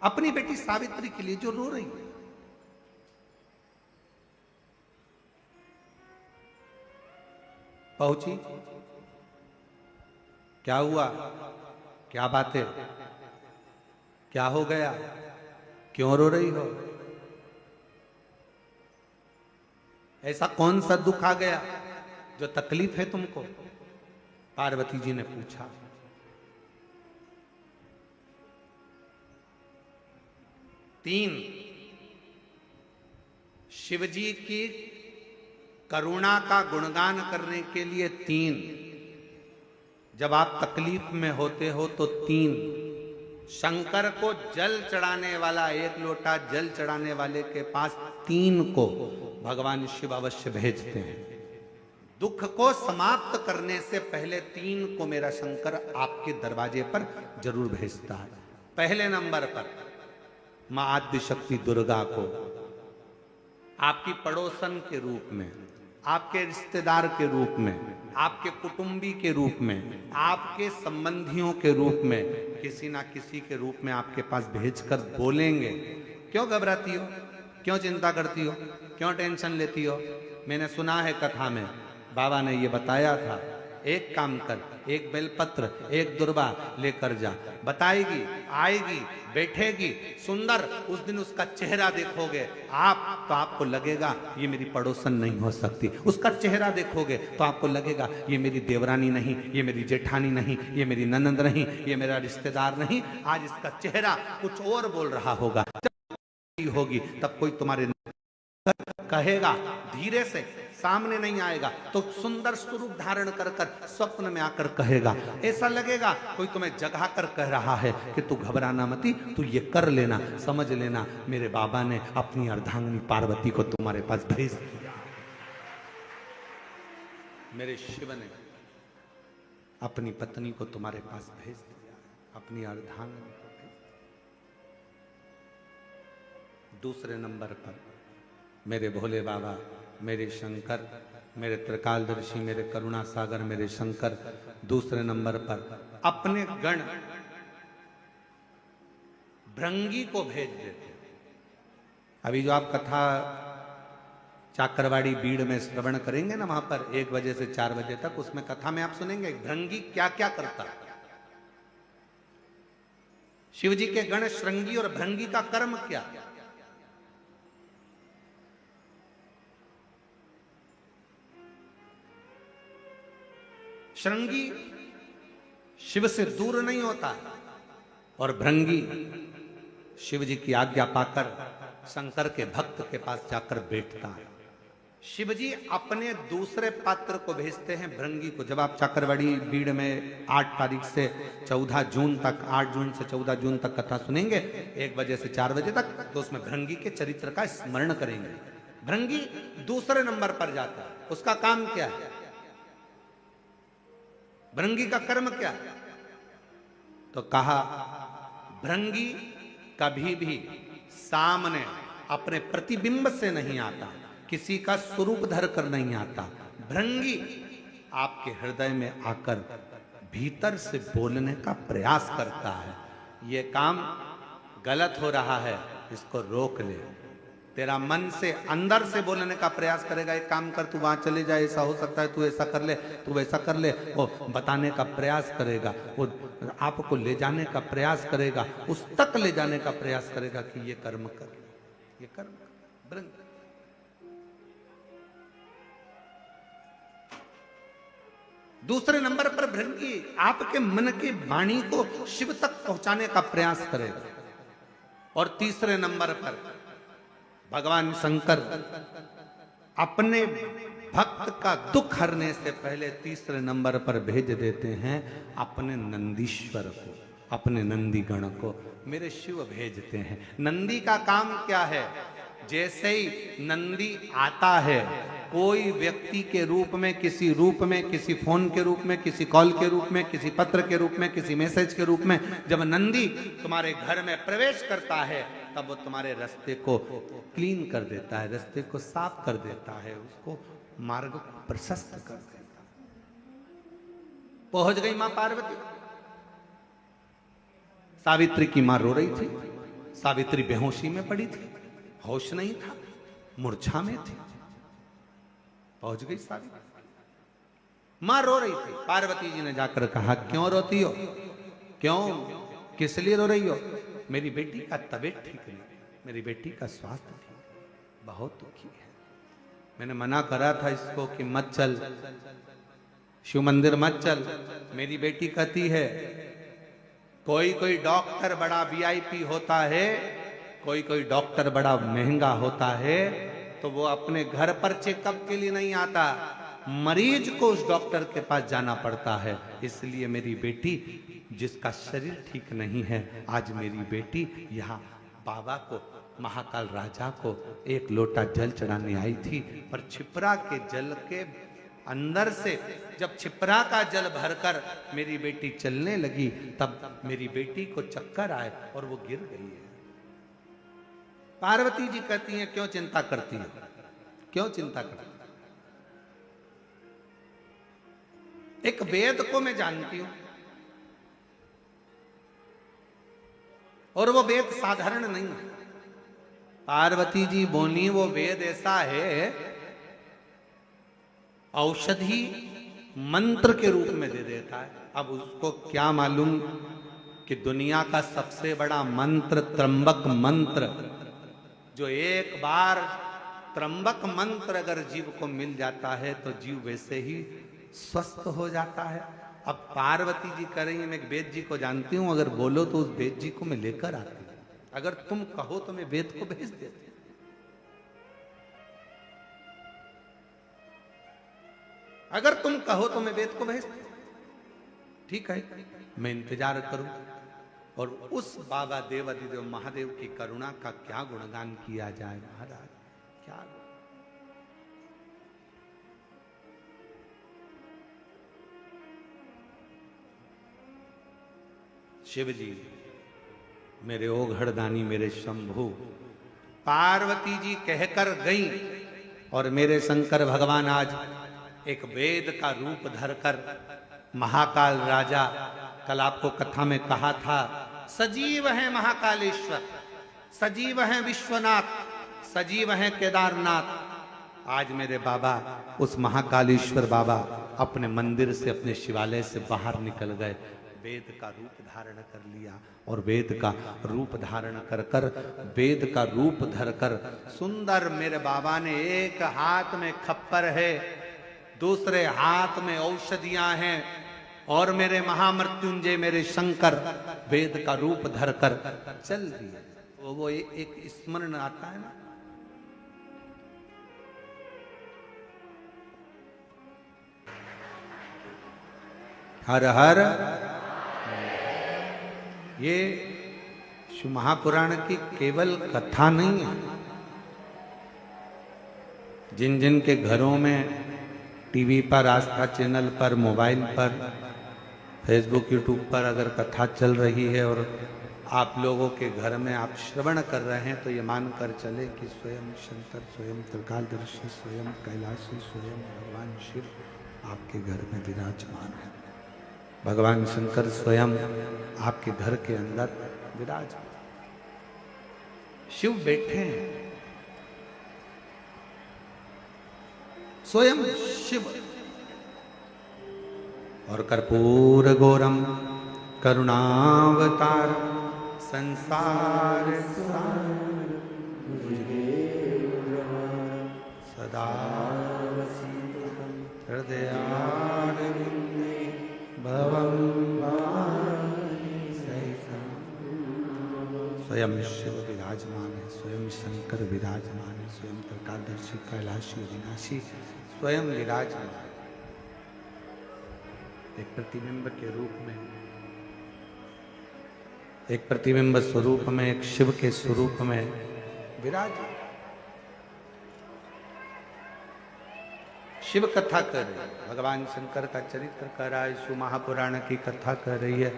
अपनी बेटी सावित्री के लिए जो रो रही है। पहुंची, क्या हुआ, क्या बात है, क्या हो गया, क्यों रो रही हो, ऐसा कौन सा दुख आ गया जो तकलीफ है तुमको? पार्वती जी ने पूछा। तीन, शिवजी की करुणा का गुणगान करने के लिए 3। जब आप तकलीफ में होते हो तो 3। शंकर को जल चढ़ाने वाला, 1 लोटा जल चढ़ाने वाले के पास 3 को भगवान शिव अवश्य भेजते हैं। दुख को समाप्त करने से पहले 3 को मेरा शंकर आपके दरवाजे पर जरूर भेजता है। पहले नंबर पर मां आद्य शक्ति दुर्गा को आपकी पड़ोसन के रूप में, आपके रिश्तेदार के रूप में, आपके कुटुंबी के रूप में, आपके संबंधियों के रूप में, किसी ना किसी के रूप में आपके पास भेजकर बोलेंगे, क्यों घबराती हो, क्यों चिंता करती हो, क्यों टेंशन लेती हो? मैंने सुना है कथा में, बाबा ने ये बताया था एक काम कर, एक बेलपत्र, एक दुर्वा लेकर जा। बताएगी, आएगी, बैठेगी, सुंदर। उस दिन उसका चेहरा देखोगे आप तो आपको लगेगा ये मेरी पड़ोसन नहीं हो सकती। उसका चेहरा देखोगे तो आपको लगेगा ये मेरी देवरानी नहीं, ये मेरी जेठानी नहीं, ये मेरी ननंद नहीं, ये मेरा रिश्तेदार नहीं। आज इसका चेहरा कुछ और बोल रहा होगा। जब होगी तब कोई तुम्हारे कहेगा, धीरे से, सामने नहीं आएगा तो सुंदर स्वरूप धारण कर कर स्वप्न में आकर कहेगा। ऐसा लगेगा कोई तुम्हें जगा कर कह रहा है कि तू घबराना मती, तू ये कर लेना, समझ लेना मेरे बाबा ने अपनी अर्धांगिनी पार्वती को तुम्हारे पास भेज दिया। मेरे शिव ने अपनी पत्नी को तुम्हारे पास भेज दिया, अपनी अर्धांगिनी को भेज दिया। दूसरे नंबर पर मेरे भोले बाबा, मेरे शंकर, मेरे त्रिकालदर्शी, मेरे करुणा सागर, मेरे शंकर दूसरे नंबर पर अपने गण भृंगी को भेज देते। अभी जो आप कथा चाकरवाड़ी बीड़ में श्रवण करेंगे ना, वहां पर 1 बजे से 4 बजे तक, उसमें कथा में आप सुनेंगे भृंगी क्या क्या करता है। शिव जी के गण श्रृंगी और भृंगी का कर्म क्या। श्रृंगी शिव से दूर नहीं होता और भृंगी शिव जी की आज्ञा पाकर शंकर के भक्त के पास जाकर बैठता है। शिव जी अपने दूसरे पात्र को भेजते हैं भृंगी को। जब आप चाकरवाड़ी बीड़ में 8 तारीख से 14 जून तक, 8 जून से 14 जून तक कथा सुनेंगे 1 बजे से 4 बजे तक, तो उसमें भृंगी के चरित्र का स्मरण करेंगे। भृंगी दूसरे नंबर पर जाता है। उसका काम क्या है, भृंगी का कर्म क्या है? तो कहा भृंगी कभी भी सामने अपने प्रतिबिंब से नहीं आता, किसी का स्वरूप धर कर नहीं आता। भृंगी आपके हृदय में आकर भीतर से बोलने का प्रयास करता है। ये काम गलत हो रहा है, इसको रोक ले। तेरा मन से अंदर से बोलने का प्रयास करेगा, एक काम कर, तू वहां चले जा, ऐसा हो सकता है, तू ऐसा कर ले, तू वैसा कर ले। वो बताने का प्रयास करेगा, वो आपको ले जाने का प्रयास करेगा, उस तक ले जाने का प्रयास करेगा कि ये कर्म कर, ये कर्म कर। दूसरे नंबर पर भृंगी आपके मन की वाणी को शिव तक पहुंचाने का प्रयास करेगा। और तीसरे नंबर पर भगवान शंकर अपने भक्त का दुख हरने से पहले तीसरे नंबर पर भेज देते हैं अपने नंदीश्वर को, अपने नंदी गण को। मेरे शिव भेजते हैं। नंदी का काम क्या है? जैसे ही नंदी आता है, कोई व्यक्ति के रूप में, किसी रूप में, किसी फोन के रूप में, किसी कॉल के रूप में, किसी पत्र के रूप में, किसी मैसेज के रूप में, जब नंदी तुम्हारे घर में प्रवेश करता है तब वो तुम्हारे रास्ते को क्लीन कर देता है, रास्ते को साफ कर देता है, उसको मार्ग को प्रशस्त कर देता है। पहुंच गई मां पार्वती। सावित्री की मां रो रही थी। सावित्री बेहोशी में पड़ी थी, होश नहीं था, मूर्छा में थी। पहुंच गई सावित्री, मां रो रही थी। पार्वती जी ने जाकर कहा, क्यों रोती हो, क्यों, किस लिए रो रही हो? मेरी बेटी का तबीयत ठीक नहीं, मेरी बेटी का स्वास्थ्य ठीक, बहुत दुखी है। मैंने मना करा था इसको कि मत चल, शिव मंदिर मत चल। मेरी बेटी कहती है कोई कोई डॉक्टर बड़ा वीआईपी होता है, कोई कोई डॉक्टर बड़ा महंगा होता है, तो वो अपने घर पर चेकअप के लिए नहीं आता, मरीज को उस डॉक्टर के पास जाना पड़ता है। इसलिए मेरी बेटी, जिसका शरीर ठीक नहीं है, आज मेरी बेटी यहाँ बाबा को, महाकाल राजा को 1 लोटा जल चढ़ाने आई थी। पर छिपरा के जल के अंदर से जब छिपरा का जल भरकर मेरी बेटी चलने लगी, तब मेरी बेटी को चक्कर आए और वो गिर गई है। पार्वती जी कहती हैं, क्यों चिंता करती है, क्यों चिंता करती? एक वेद को मैं जानती हूं, और वो वेद साधारण नहीं है। पार्वती जी बोली वो वेद ऐसा है, औषधि मंत्र के रूप में दे देता है। अब उसको क्या मालूम कि दुनिया का सबसे बड़ा मंत्र त्र्यंबक मंत्र, जो एक बार त्र्यंबक मंत्र अगर जीव को मिल जाता है तो जीव वैसे ही स्वस्थ हो जाता है। अब पार्वती जी कह रही है, मैं वेद जी को जानती हूं, अगर बोलो तो उस वेद जी को मैं लेकर आती हूं, अगर तुम कहो तो मैं वेद को भेज देती हूं। अगर तुम कहो तो मैं वेद को भेज दूं। ठीक है, मैं इंतजार करूं। और उस बाबा देवाधिदेव महादेव की करुणा का क्या गुणगान किया जाए महाराज, क्या। शिव जी मेरे ओघड़दानी, मेरे शंभु, पार्वती जी कहकर गई और मेरे शंकर भगवान आज एक वेद का रूप धरकर, महाकाल राजा, कल आपको कथा में कहा था, सजीव है महाकालेश्वर, सजीव है विश्वनाथ, सजीव है केदारनाथ। आज मेरे बाबा, उस महाकालेश्वर बाबा अपने मंदिर से, अपने शिवालय से बाहर निकल गए, वेद का रूप धारण कर लिया। और वेद का रूप धारण कर कर, वेद का रूप धरकर सुंदर मेरे बाबा ने, एक हाथ में खप्पर है, दूसरे हाथ में औषधियां हैं, और मेरे महामृत्युंजय मेरे शंकर वेद का रूप धरकर चल दिए। वो एक स्मरण आता है ना, हर हर। ये शिव महापुराण की केवल कथा नहीं है। जिन जिन के घरों में टीवी पर, आस्था चैनल पर, मोबाइल पर, फेसबुक, यूट्यूब पर अगर कथा चल रही है और आप लोगों के घर में आप श्रवण कर रहे हैं, तो ये मानकर चले कि स्वयं शंकर, स्वयं त्रिकालदर्शी, स्वयं कैलाशी, स्वयं भगवान शिव आपके घर में विराजमान है। भगवान शंकर स्वयं आपके घर के अंदर विराजमान, शिव बैठे हैं, स्वयं शिव। और कर्पूर गौरम करुणावतार संसार सदा हृदयारविंदे भवं स्वयं शिव विराजमान है, स्वयं शंकर विराजमान है, स्वयं त्रिकालदर्शी, कैलाशी, अविनाशी स्वयं विराजमान, एक प्रतिबिंब के रूप में, एक प्रतिबिंब स्वरूप में, एक शिव के स्वरूप में विराज। शिव कथा कर रही है, भगवान शंकर का चरित्र कर रहा है, शिव महापुराण की कथा कर रही है,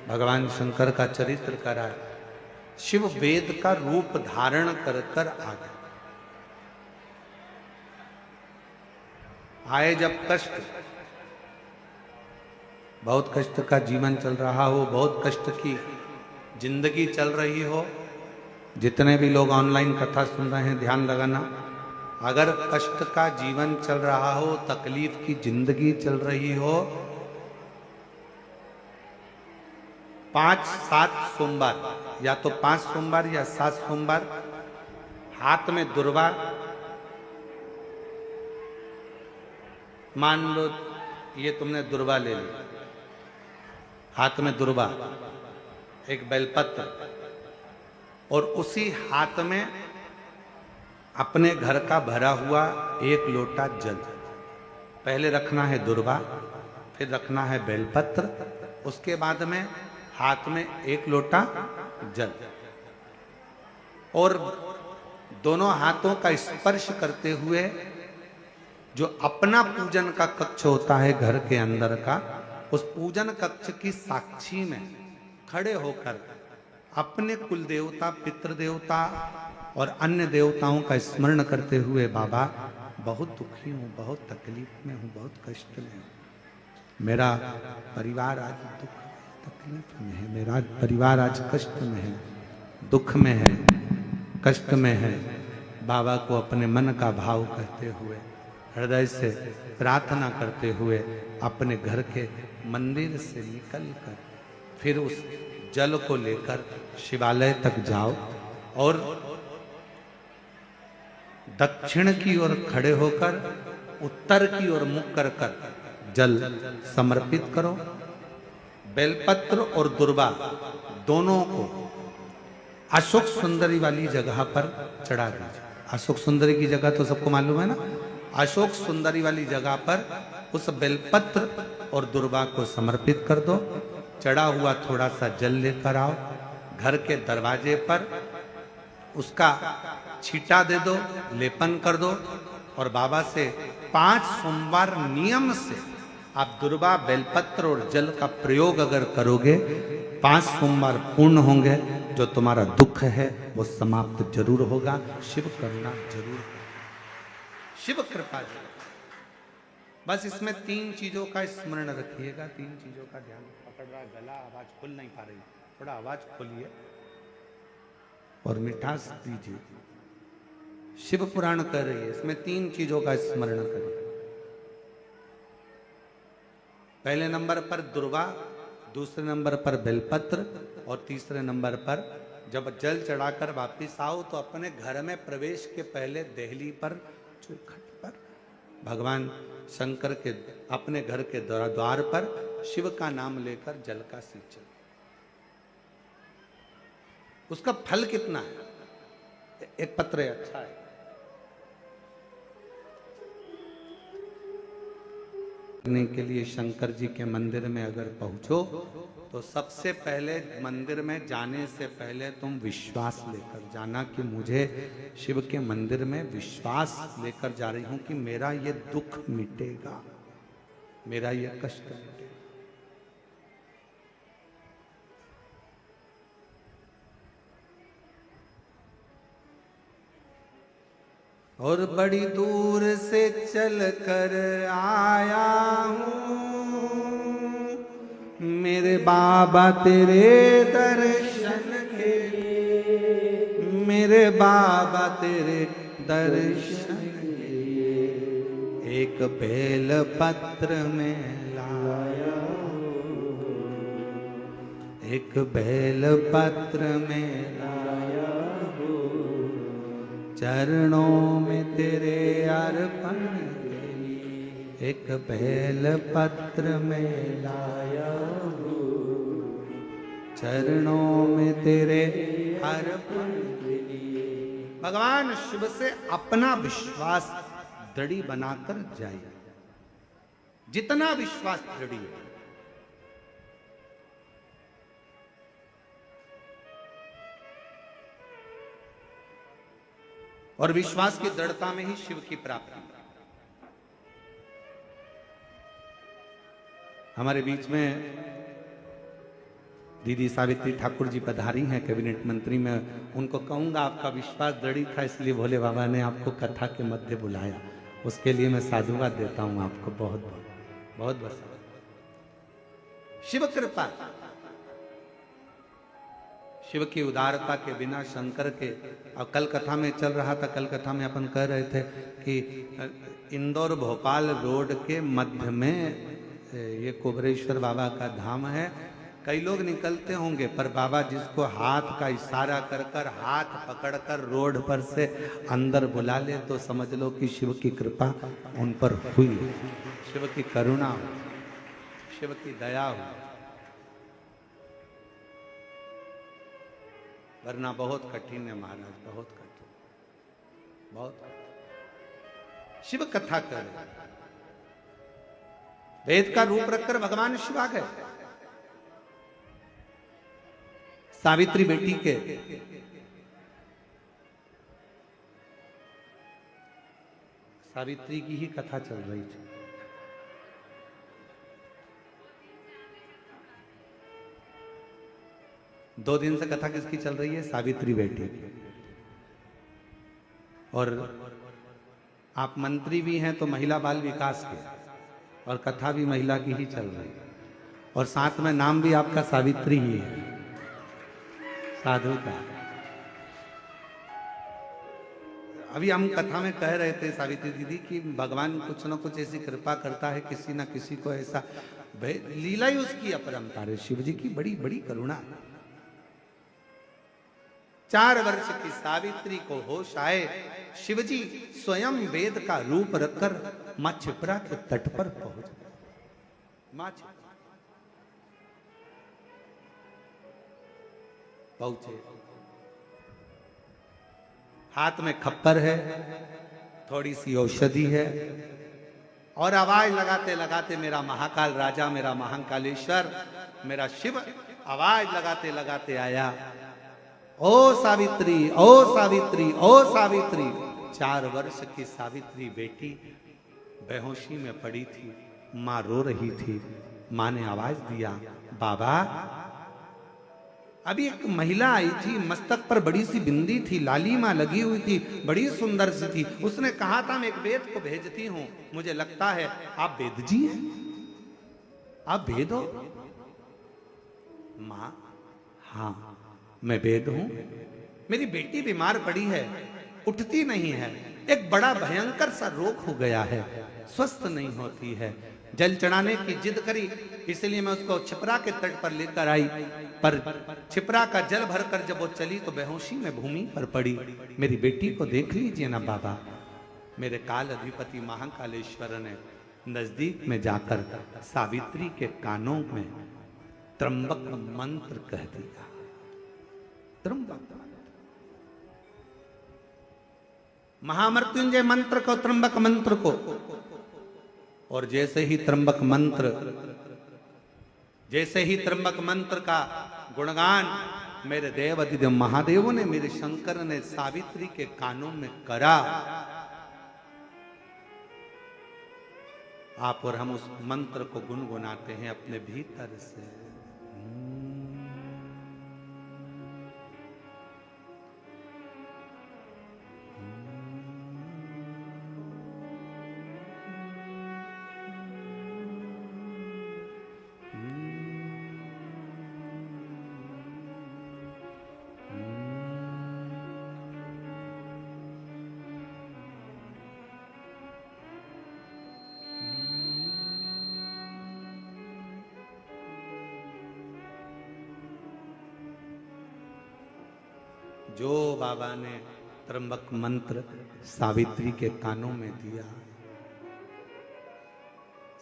भगवान शंकर का चरित्र कर रहा है। शिव वेद का रूप धारण कर कर आ गए। आए जब कष्ट, बहुत कष्ट का जीवन चल रहा हो, बहुत कष्ट की जिंदगी चल रही हो, जितने भी लोग ऑनलाइन कथा सुन रहे हैं ध्यान लगाना, अगर कष्ट का जीवन चल रहा हो, तकलीफ की जिंदगी चल रही हो, 5-7 सोमवार, या तो 5 सोमवार या 7 सोमवार, हाथ में दुर्वा, मान लो ये तुमने दुर्वा ले ली, हाथ में दुर्वा, एक बेलपत्र, और उसी हाथ में अपने घर का भरा हुआ 1 लोटा जल। पहले रखना है दुर्वा, फिर रखना है बेलपत्र, उसके बाद में हाथ में 1 लोटा जल, और दोनों हाथों का स्पर्श करते हुए जो अपना पूजन का कक्ष होता है घर के अंदर का, उस पूजन कक्ष की साक्षी में खड़े होकर अपने कुल देवता, पितृ देवता और अन्य देवताओं का स्मरण करते हुए, बाबा बहुत दुखी हूँ, बहुत तकलीफ में हूँ, बहुत कष्ट में हूँ, मेरा परिवार आज दुख तकलीफ में है, मेरा परिवार आज कष्ट में है, दुख में है, कष्ट में है। बाबा को अपने मन का भाव कहते हुए हृदय से प्रार्थना करते हुए अपने घर के मंदिर से निकलकर फिर उस जल को लेकर शिवालय तक जाओ और दक्षिण की ओर खड़े होकर उत्तर की ओर मुख कर कर जल समर्पित करो। बेलपत्र और दुर्वा दोनों को अशोक सुंदरी वाली जगह पर चढ़ा दीजिए। अशोक सुंदरी की जगह तो सबको मालूम है ना। अशोक सुंदरी वाली जगह पर उस बेलपत्र और दुर्वा को समर्पित कर दो। चढ़ा हुआ थोड़ा सा जल लेकर आओ, घर के दरवाजे पर उसका छींटा दे दो, लेपन कर दो और बाबा से 5 सोमवार नियम से आप दुर्वा, बेलपत्र और जल का प्रयोग अगर करोगे 5 सोमवार पूर्ण होंगे। जो तुम्हारा दुख है वो समाप्त जरूर होगा। शिव करुणा जरूर, शिव कृपा जरूर। बस इसमें 3 चीजों का स्मरण रखिएगा, 3 चीजों का ध्यान। पकड़ रहा गला, आवाज खुल नहीं पा रही, थोड़ा आवाज खोलिए और मिठास दीजिए। शिव पुराण कर रही है, इसमें 3 चीजों का स्मरण करिए। पहले नंबर पर दुर्वा, दूसरे नंबर पर बेलपत्र और तीसरे नंबर पर जब जल चढ़ाकर वापिस आओ तो अपने घर में प्रवेश के पहले देहली पर, चौखट पर भगवान शंकर के अपने घर के द्वार पर शिव का नाम लेकर जल का सिंचन। उसका फल कितना है? एक पत्र अच्छा है। करने के लिए शंकर जी के मंदिर में अगर पहुंचो तो सबसे पहले मंदिर में जाने से पहले तुम विश्वास लेकर जाना कि मुझे शिव के मंदिर में विश्वास लेकर जा रही हूं कि मेरा ये दुख मिटेगा, मेरा ये कष्ट मिटेगा। और बड़ी दूर से चल कर आया हूँ मेरे बाबा तेरे दर्शन के लिए, मेरे बाबा तेरे दर्शन के लिए एक बेल पत्र में लाया हूँ, एक बेल पत्र में लाया चरणों में तेरे अर्पण के लिए, एक बेल पत्र में लाया हूँ चरणों में तेरे अर्पण के लिए। भगवान शिव से अपना विश्वास दृढ़ बनाकर जाइए, जितना विश्वास दृढ़ है। और विश्वास की दृढ़ता में ही शिव की प्राप्ति। हमारे बीच में दीदी सावित्री ठाकुर जी पधारी हैं कैबिनेट मंत्री में। उनको कहूंगा आपका विश्वास दृढ़ था इसलिए भोले बाबा ने आपको कथा के मध्य बुलाया, उसके लिए मैं साधुवाद देता हूं आपको। बहुत बहुत बहुत बहुत शिव कृपा, शिव की उदारता के बिना शंकर के। अब कल कथा में चल रहा था, कल कथा में अपन कह रहे थे कि इंदौर भोपाल रोड के मध्य में ये कुबरेश्वर बाबा का धाम है। कई लोग निकलते होंगे पर बाबा जिसको हाथ का इशारा कर कर, हाथ पकड़कर रोड पर से अंदर बुला ले तो समझ लो कि शिव की कृपा उन पर हुई, शिव की करुणा हो, शिव की दया हो। वरना बहुत कठिन है महाराज, बहुत कठिन, बहुत कठिन। शिव कथा कर, वेद का रूप रखकर भगवान शिव आ गए। सावित्री बेटी के सावित्री की ही कथा चल रही थी। दो दिन से कथा किसकी चल रही है? सावित्री बेटी की। और आप मंत्री भी हैं तो महिला बाल विकास के, और कथा भी महिला की ही चल रही है, और साथ में नाम भी आपका सावित्री ही है, साधु का। अभी हम कथा में कह रहे थे सावित्री दीदी कि भगवान कुछ ना कुछ ऐसी कृपा करता है, किसी ना किसी को ऐसा लीला ही उसकी अपरंपार है। शिव जी की बड़ी बड़ी करुणा। 4 वर्ष की सावित्री को होश आए, शिवजी स्वयं वेद का रूप रखकर मां क्षिप्रा के तट पर पहुंच गए। मां पहुंचे, हाथ में खप्पर है, थोड़ी सी औषधि है, और आवाज लगाते लगाते मेरा महाकाल राजा, मेरा महाकालेश्वर, मेरा शिव आवाज लगाते लगाते आया, ओ सावित्री, ओ सावित्री, ओ सावित्री। 4 वर्ष की सावित्री बेटी बेहोशी में पड़ी थी, मां रो रही थी। मां ने आवाज दिया, बाबा। अभी एक महिला आई थी, मस्तक पर बड़ी सी बिंदी थी, लालिमा लगी हुई थी, बड़ी सुंदर सी थी। उसने कहा था मैं एक वेद को भेजती हूं, मुझे लगता है आप वेद जी हैं, आप वेद हो? मां, हाँ मैं वेद हूं। मेरी बेटी बीमार पड़ी है, उठती नहीं है, एक बड़ा भयंकर सा रोग हो गया है, स्वस्थ नहीं होती है। जल चढ़ाने की जिद करी, इसलिए मैं उसको क्षिप्रा के तट पर लेकर आई, पर क्षिप्रा का जल भरकर जब वो चली तो बेहोशी में भूमि पर पड़ी। मेरी बेटी को देख लीजिए ना बाबा। मेरे काल अधिपति महाकालेश्वर ने नजदीक में जाकर सावित्री के कानों में त्र्यंबक मंत्र कह दिया। त्र्यंबक महामृत्युंजय मंत्र को, त्र्यंबक मंत्र को, और जैसे ही त्र्यंबक मंत्र का गुणगान मेरे देव अधिदेव महादेवों ने, मेरे शंकर ने सावित्री के कानों में करा, आप और हम उस मंत्र को गुनगुनाते हैं अपने भीतर से। जो बाबा ने त्र्यंबक मंत्र सावित्री के कानों में दिया,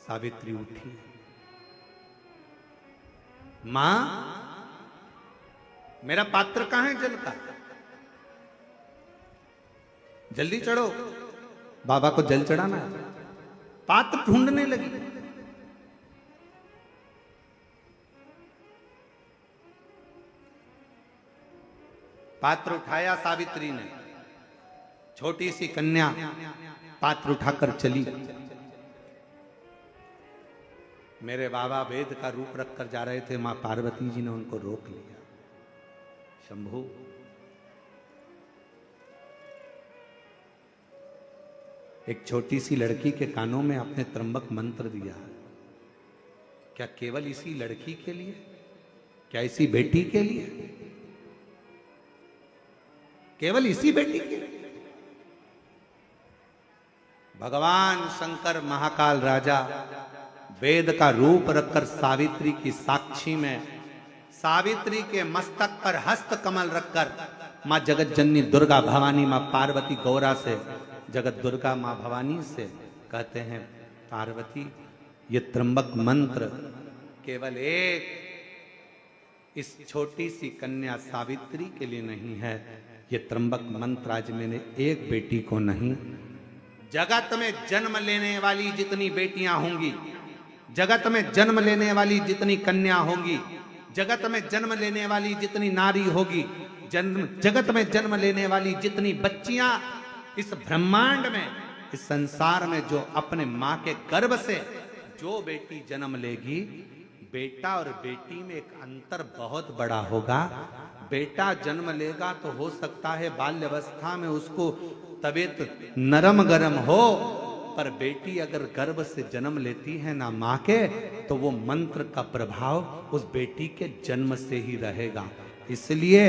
सावित्री उठी। मां, मेरा पात्र कहां है जल का? जल्दी चढ़ो, बाबा को जल चढ़ाना है। पात्र ढूंढने लगी। पात्र उठाया सावित्री ने, छोटी सी कन्या पात्र उठाकर चली। मेरे बाबा वेद का रूप रखकर जा रहे थे, मां पार्वती जी ने उनको रोक लिया। शंभू, एक छोटी सी लड़की के कानों में आपने त्र्यंबक मंत्र दिया, क्या केवल इसी लड़की के लिए? क्या इसी बेटी के लिए? केवल इसी बेटी के लिए? भगवान शंकर महाकाल राजा वेद का रूप रखकर सावित्री की साक्षी में, सावित्री के मस्तक पर हस्त कमल रखकर मां जगत जननी दुर्गा भवानी, मां पार्वती गौरा से, जगत दुर्गा मां भवानी से कहते हैं, पार्वती ये त्र्यंबक मंत्र केवल एक इस छोटी सी कन्या सावित्री के लिए नहीं है, ये त्र्यंबक मंत्र आज मैंने एक बेटी को नहीं, जगत में जन्म लेने वाली जितनी बेटियां होंगी, जगत में जन्म लेने वाली जितनी कन्या होंगी, जगत में जन्म लेने वाली जितनी नारी होगी, जगत में जन्म लेने वाली जितनी बच्चियां इस ब्रह्मांड में, इस संसार में जो अपने मां के गर्भ से जो बेटी जन्म लेगी, बेटा और बेटी में एक अंतर बहुत बड़ा होगा। बेटा जन्म लेगा तो हो सकता है बाल्यावस्था में उसको तबीयत नरम गरम हो, पर बेटी अगर गर्भ से जन्म लेती है ना मां के, तो वो मंत्र का प्रभाव उस बेटी के जन्म से ही रहेगा। इसलिए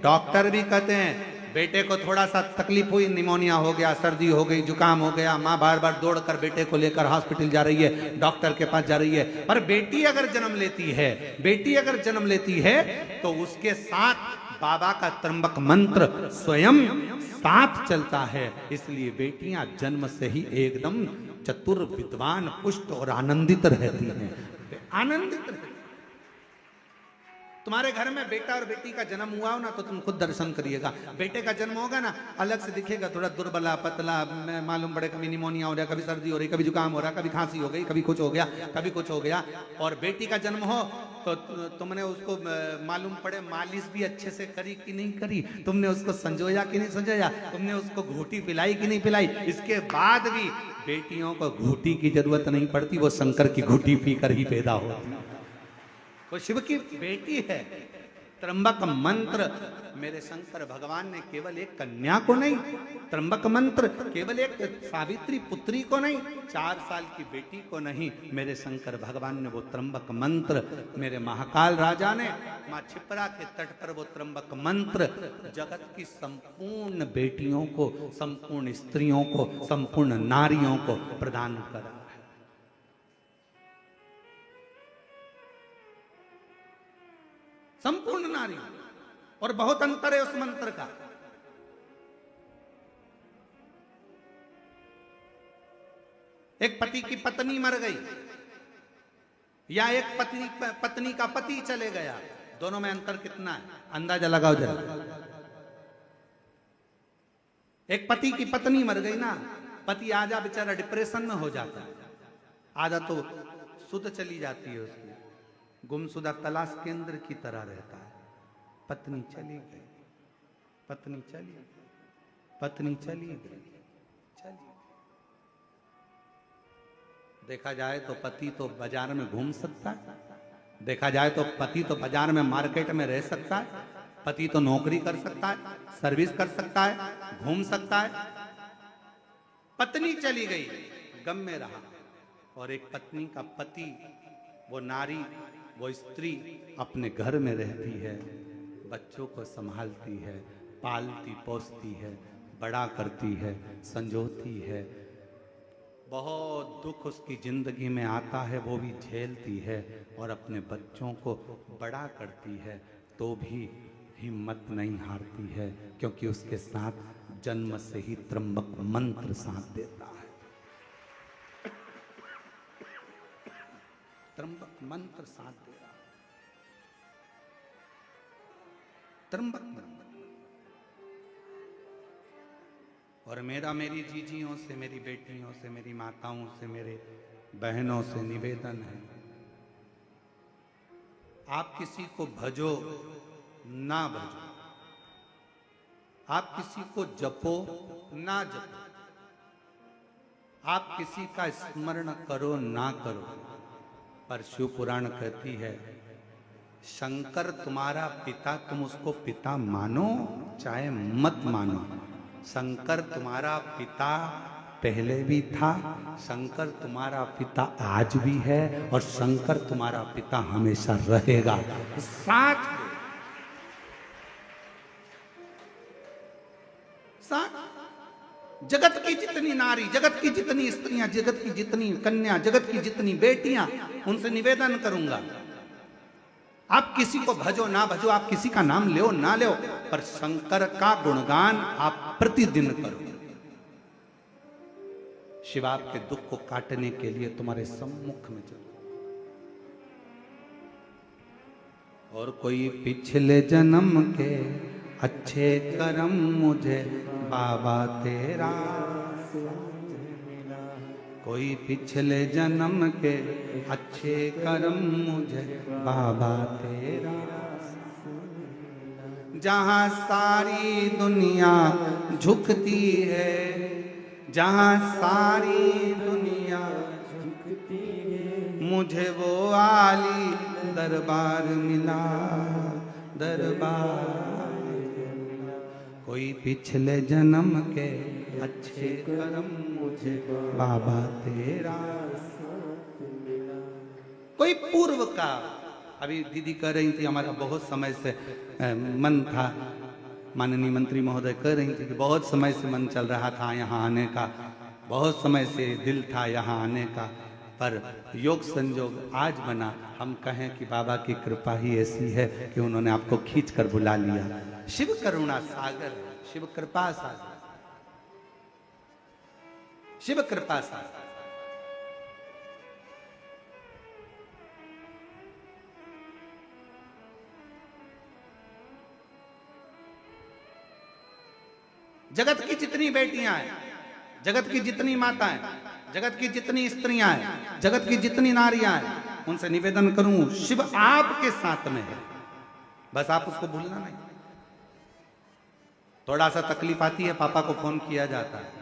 डॉक्टर भी कहते हैं बेटे को थोड़ा सा तकलीफ हुई, निमोनिया हो गया, सर्दी हो गई, जुकाम हो गया, माँ बार बार दौड़कर बेटे को लेकर हॉस्पिटल जा रही है, डॉक्टर के पास जा रही है। पर बेटी अगर जन्म लेती है, बेटी अगर जन्म लेती है तो उसके साथ बाबा का त्र्यंबक मंत्र स्वयं साथ चलता है। इसलिए बेटियां जन्म से ही एकदम चतुर, विद्वान, पुष्ट और आनंदित रहती हैं, आनंदित रहती। तुम्हारे घर में बेटा और बेटी का जन्म हुआ हो ना तो तुम खुद दर्शन करिएगा। बेटे का जन्म होगा ना अलग से दिखेगा, थोड़ा दुर्बला पतला, मालूम पड़े कभी निमोनिया हो रहा, कभी सर्दी हो रही, कभी जुकाम हो रहा, कभी खांसी हो गई, कभी कुछ हो गया, कभी कुछ हो गया। और बेटी का जन्म हो तो तुमने उसको मालूम पड़े मालिश भी अच्छे से करी कि नहीं करी, तुमने उसको संजोया कि नहीं संजोया, तुमने उसको घूटी पिलाई कि नहीं पिलाई। इसके बाद भी बेटियों को घूटी की जरूरत नहीं पड़ती, वो शंकर की घूटी पीकर ही पैदा होती, वो शिव की बेटी है। त्र्यंबक मंत्र मेरे शंकर भगवान ने केवल एक कन्या को नहीं, त्र्यंबक मंत्र केवल एक सावित्री पुत्री को नहीं, 4 साल की बेटी को नहीं, मेरे शंकर भगवान ने वो त्र्यंबक मंत्र, मेरे महाकाल राजा ने माँ छिपरा के तट पर वो त्र्यंबक मंत्र जगत की संपूर्ण बेटियों को, संपूर्ण स्त्रियों को, संपूर्ण नारियों को प्रदान करा। संपूर्ण नारी, और बहुत अंतर है उस मंत्र का। एक पति की पत्नी मर गई या एक पत्नी का पति चले गया, दोनों में अंतर कितना है अंदाजा लगाओ जरा। एक पति की पत्नी मर गई ना, पति आजा बेचारा डिप्रेशन में हो जाता है, आधा तो सुध चली जाती है उसकी, गुमशुदा तलाश केंद्र की तरह रहता है। पत्नी चली गई, पत्नी चली गई, पत्नी चली गई, चली गई। देखा जाए तो पति तो बाजार में घूम सकता है, देखा जाए तो पति तो बाजार में मार्केट में रह सकता है, पति तो नौकरी कर सकता है, सर्विस कर सकता है, घूम सकता है। पत्नी चली गई, गम में रहा। और एक पत्नी का पति, वो नारी, वो स्त्री अपने घर में रहती है, बच्चों को संभालती है, पालती पोसती है, बड़ा करती है, संजोती है। बहुत दुख उसकी जिंदगी में आता है, वो भी झेलती है और अपने बच्चों को बड़ा करती है, तो भी हिम्मत नहीं हारती है, क्योंकि उसके साथ जन्म से ही त्र्यंबक मंत्र साथ देता है। त्र्यंबक मंत्र साथ दे रहा, त्र्यंबक मंत्र। और मेरा मेरी जीजियों से, मेरी बेटियों से, मेरी माताओं से, मेरे बहनों से निवेदन है, आप किसी को भजो ना भजो, आप किसी को जपो ना जपो, आप किसी का स्मरण करो ना करो, पर शिव पुराण कहती है शंकर तुम्हारा पिता, तुम उसको पिता मानो चाहे मत मानो। शंकर तुम्हारा पिता पहले भी था, शंकर तुम्हारा पिता आज भी है, और शंकर तुम्हारा पिता हमेशा रहेगा। साथ जगत की जितनी नारी, जगत की जितनी स्त्रियां, जगत की जितनी कन्या, जगत की जितनी बेटियां, उनसे निवेदन करूंगा, आप किसी को भजो ना भजो, आप किसी का नाम लो ना लो, पर शंकर का गुणगान आप प्रतिदिन करो। शिव आपके दुख को काटने के लिए तुम्हारे सम्मुख में चलो। और कोई पिछले जन्म के अच्छे कर्म मुझे बाबा तेरा, कोई पिछले जन्म के अच्छे कर्म मुझे बाबा तेरा, जहाँ सारी दुनिया झुकती है, जहाँ सारी दुनिया झुकती है, मुझे वो आली दरबार मिला, दरबार। कोई पिछले जन्म के अच्छे कर्म मुझे बाबा तेरा, कोई पूर्व का। अभी दीदी कह रही थी हमारा बहुत समय से मन था माननीय मंत्री महोदय कह रही थी कि बहुत समय से मन चल रहा था यहाँ आने का, बहुत समय से दिल था यहाँ आने का, पर योग संजोग आज बना। हम कहें कि बाबा की कृपा ही ऐसी है कि उन्होंने आपको खींच कर बुला लिया। शिव करुणा सागर, शिव कृपा सागर, शिव कृपा सागर। जगत की जितनी बेटियां हैं, जगत की जितनी माताएं, जगत की जितनी स्त्रियां हैं, जगत की जितनी नारियां हैं, उनसे निवेदन करूं, शिव आपके साथ में है, बस आप उसको भूलना नहीं। थोड़ा सा तकलीफ आती है, पापा को फोन किया जाता है।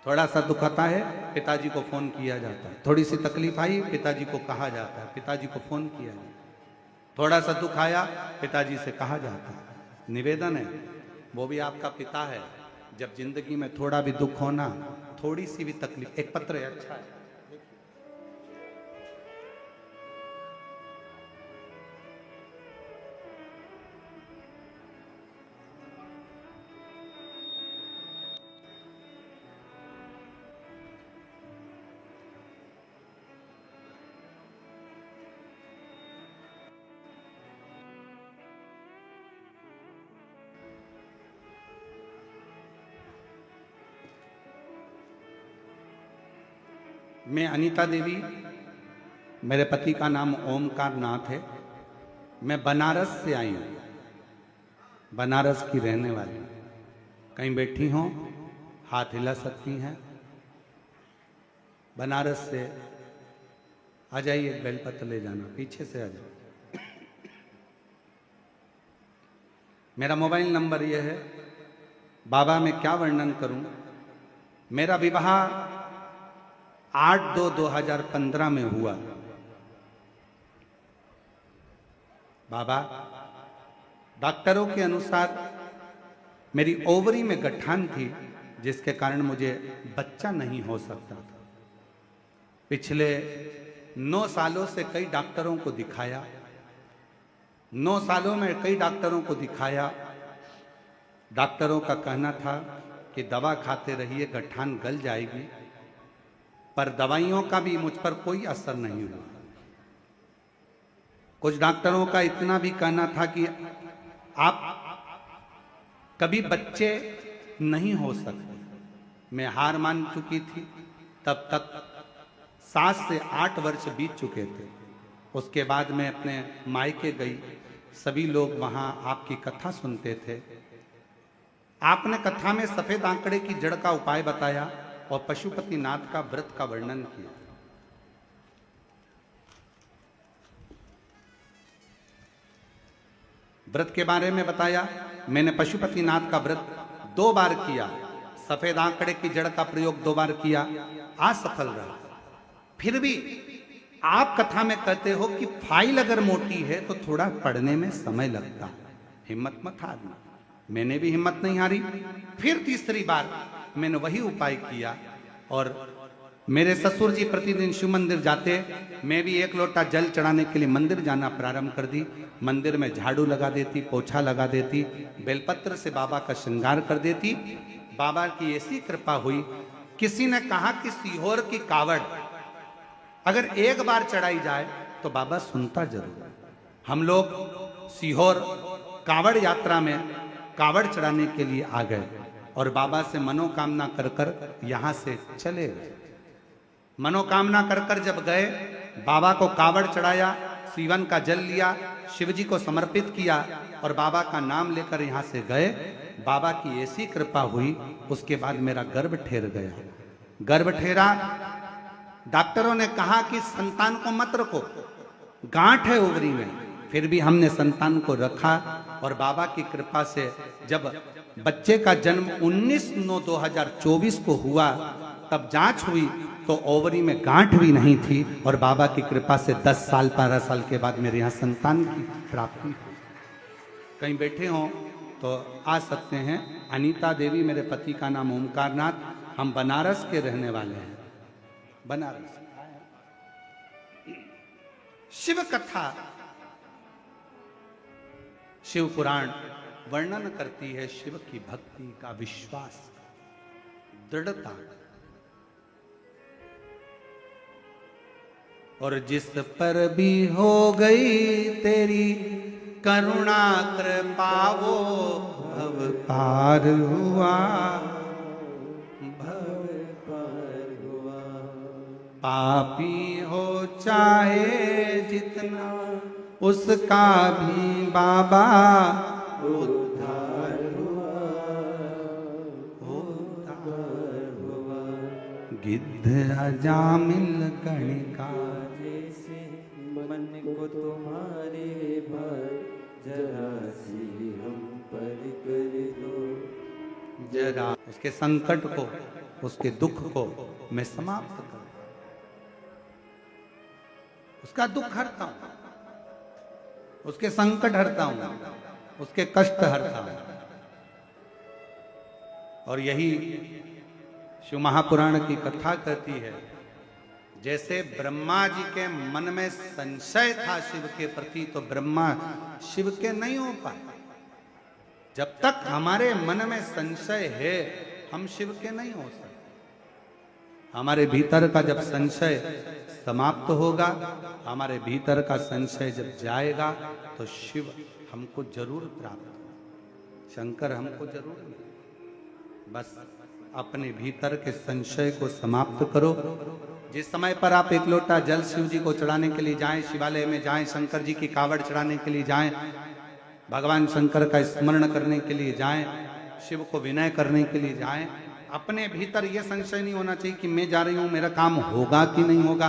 थोड़ा सा दुख आता है, पिताजी को फोन किया जाता है। थोड़ी सी तकलीफ आई, पिताजी को कहा जाता है, पिताजी को फोन किया जाता है। थोड़ा सा दुख आया, पिताजी से कहा जाता है। निवेदन है, वो भी आपका पिता है। जब जिंदगी में थोड़ा भी दुख होना, थोड़ी सी भी तकलीफ, एक पत्र है, अच्छा है, मैं अनीता देवी, मेरे पति का नाम ओमकार नाथ है। मैं बनारस से आई हूँ, बनारस की रहने वाली। कहीं बैठी हो, हाथ हिला सकती हैं। बनारस से आ जाइए, बेलपत्र ले जाना, पीछे से आ जाओ। मेरा मोबाइल नंबर यह है। बाबा मैं क्या वर्णन करूं। मेरा विवाह 8/2/2015 में हुआ। बाबा, डॉक्टरों के अनुसार मेरी ओवरी में गठान थी, जिसके कारण मुझे बच्चा नहीं हो सकता था। पिछले 9 सालों से कई डॉक्टरों को दिखाया, 9 सालों में कई डॉक्टरों को दिखाया। डॉक्टरों का कहना था कि दवा खाते रहिए, गठान गल जाएगी, पर दवाइयों का भी मुझ पर कोई असर नहीं हुआ। कुछ डॉक्टरों का इतना भी कहना था कि आप कभी बच्चे नहीं हो सकते। मैं हार मान चुकी थी। तब तक 7 से 8 वर्ष बीत चुके थे। उसके बाद मैं अपने मायके गई। सभी लोग वहां आपकी कथा सुनते थे। आपने कथा में सफेद आंकड़े की जड़ का उपाय बताया और पशुपतिनाथ का व्रत का वर्णन किया। व्रत के बारे में बताया। मैंने पशुपतिनाथ का व्रत 2 बार किया। सफेद आंकड़े की जड़ का प्रयोग 2 बार किया, असफल रहा। फिर भी आप कथा में कहते हो कि फाइल अगर मोटी है तो थोड़ा पढ़ने में समय लगता है, हिम्मत मत हारना। मैंने भी हिम्मत नहीं हारी। फिर तीसरी बार मैंने वही उपाय किया और मेरे ससुर जी प्रतिदिन शिव मंदिर जाते, मैं भी 1 लोटा जल चढ़ाने के लिए मंदिर जाना प्रारंभ कर दी। मंदिर में झाड़ू लगा देती, पोछा लगा देती, बेलपत्र से बाबा का श्रृंगार कर देती। बाबा की ऐसी कृपा हुई। किसी ने कहा कि सीहोर की कावड़ अगर 1 बार चढ़ाई जाए तो बाबा सुनता जरूर। हम लोग सीहोर कावड़ यात्रा में कावड़ चढ़ाने के लिए आ गए और बाबा से मनोकामना कर कर यहां से चले गए। मनोकामना कर कर जब गए, बाबा को कावड़ चढ़ाया, सीवन का जल लिया, शिवजी को समर्पित किया और बाबा का नाम लेकर यहां से गए। बाबा की ऐसी कृपा हुई, उसके बाद मेरा गर्भ ठहर गया। गर्भ ठहरा। डॉक्टरों ने कहा कि संतान को मत रखो, गांठ है ओवरी में। फिर भी हमने संतान को रखा और बाबा की कृपा से जब बच्चे का जन्म 19/9/2024 को हुआ, तब जांच हुई तो ओवरी में गांठ भी नहीं थी और बाबा की कृपा से 10 साल 12 साल के बाद मेरे यहाँ संतान की प्राप्ति हुई। कहीं बैठे हों तो आ सकते हैं। अनीता देवी, मेरे पति का नाम ओमकार नाथ। हम बनारस के रहने वाले हैं। बनारस शिव कथा, शिव पुराण वर्णन करती है शिव की भक्ति का, विश्वास, दृढ़ता। और जिस पर भी हो गई तेरी करुणा कृपा वो भव पार हुआ, भव पार हुआ। पापी हो चाहे जितना उसका भी बाबा उद्धार हुआ, उद्धार हुआ। गिद्ध अजामिल कणिका जैसे मन को तुम्हारे भार, जरा सी हम पर कर दो। जरा उसके संकट को, उसके दुख को मैं समाप्त करूं, उसका दुख हरता हूं, उसके संकट हरता हूं, उसके कष्ट हरता हूं। और यही शिव महापुराण की कथा कहती है, जैसे ब्रह्मा जी के मन में संशय था शिव के प्रति, तो ब्रह्मा शिव के नहीं हो पाए। जब तक हमारे मन में संशय है, हम शिव के नहीं हो सकते। हमारे भीतर का जब संशय समाप्त होगा, हमारे भीतर का संशय जब जाएगा, तो शिव हमको जरूर प्राप्त होगा, शंकर हमको जरूर मिलेगा। बस अपने भीतर के संशय को समाप्त करो। जिस समय पर आप एक लोटा जल शिव जी को चढ़ाने के लिए जाएं, शिवालय में जाएं, शंकर जी की कावड़ चढ़ाने के लिए जाएं, भगवान शंकर का स्मरण करने के लिए जाएं, शिव को विनय करने के लिए जाएं, अपने भीतर यह संशय नहीं होना चाहिए कि मैं जा रही हूं, मेरा काम होगा कि नहीं होगा,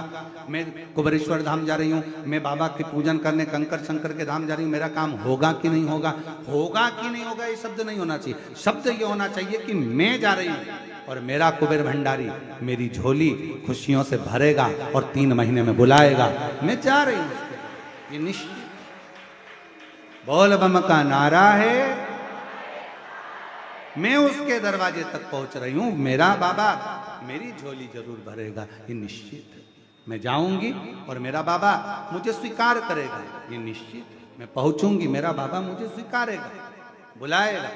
मैं कुबेरेश्वर धाम जा रही हूं, मैं बाबा की पूजन करने कंकर शंकर के धाम जा रही हूं, मेरा काम होगा कि नहीं होगा, होगा कि नहीं होगा, ये शब्द नहीं होना चाहिए। शब्द ये होना चाहिए कि मैं जा रही हूं और मेरा कुबेर भंडारी मेरी झोली खुशियों से भरेगा और 3 महीने में बुलाएगा। मैं जा रही हूं, ये निश्चित। बोल बम का नारा है, मैं उसके दरवाजे तक पहुंच रही हूं, मेरा बाबा मेरी झोली जरूर भरेगा, ये निश्चित है। मैं जाऊंगी और मेरा बाबा मुझे स्वीकार करेगा, ये निश्चित है। मैं पहुंचूंगी, मेरा बाबा मुझे स्वीकारेगा, बुलाएगा।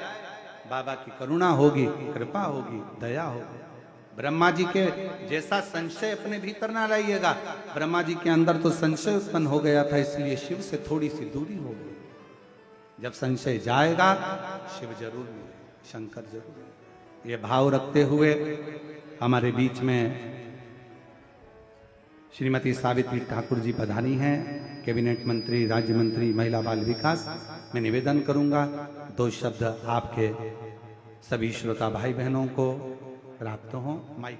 बाबा की करुणा होगी, कृपा होगी, दया होगी। ब्रह्मा जी के जैसा संशय अपने भीतर ना लाइएगा। ब्रह्मा जी के अंदर तो संशय उत्पन्न हो गया था, इसलिए शिव से थोड़ी सी दूरी हो गई। जब संशय जाएगा, शिव जरूर मिलेगा, शंकर जरूर। ये भाव रखते हुए हमारे बीच में श्रीमती सावित्री ठाकुर जी पधारी हैं, कैबिनेट मंत्री, राज्य मंत्री महिला बाल विकास। मैं निवेदन करूंगा 2 शब्द आपके सभी श्रोता भाई बहनों को प्राप्त हों। माइक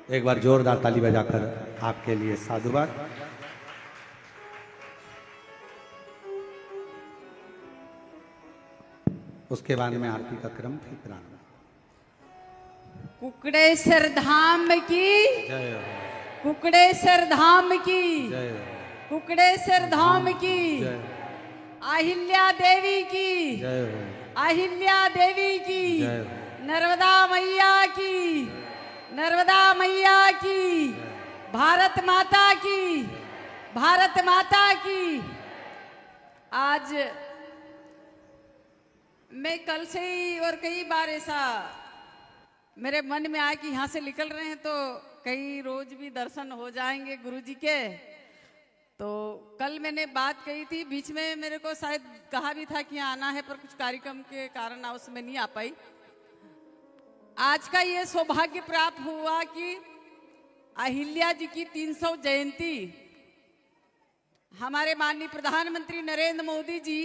एक बार जोरदार ताली बजाकर आपके लिए साधुवाद। उसके बाद में आरती का क्रम फिर प्रारंभ। कुकड़ेश्वर धाम की जय हो, कुकड़ेश्वर धाम की जय हो, कुकड़ेश्वर धाम की जय हो, अहिल्या देवी की जय हो, अहिल्या देवी की जय हो, नर्मदा मैया की नर्मदा मैया की भारत माता की भारत माता की। आज मैं कल से ही और कई बार ऐसा मेरे मन में आया कि यहाँ से निकल रहे हैं तो कई रोज भी दर्शन हो जाएंगे गुरु जी के। तो कल मैंने बात कही थी, बीच में मेरे को शायद कहा भी था कि यहाँ आना है, पर कुछ कार्यक्रम के कारण उसमें नहीं आ पाई। आज का ये सौभाग्य प्राप्त हुआ कि अहिल्या जी की 300 जयंती हमारे माननीय प्रधानमंत्री नरेंद्र मोदी जी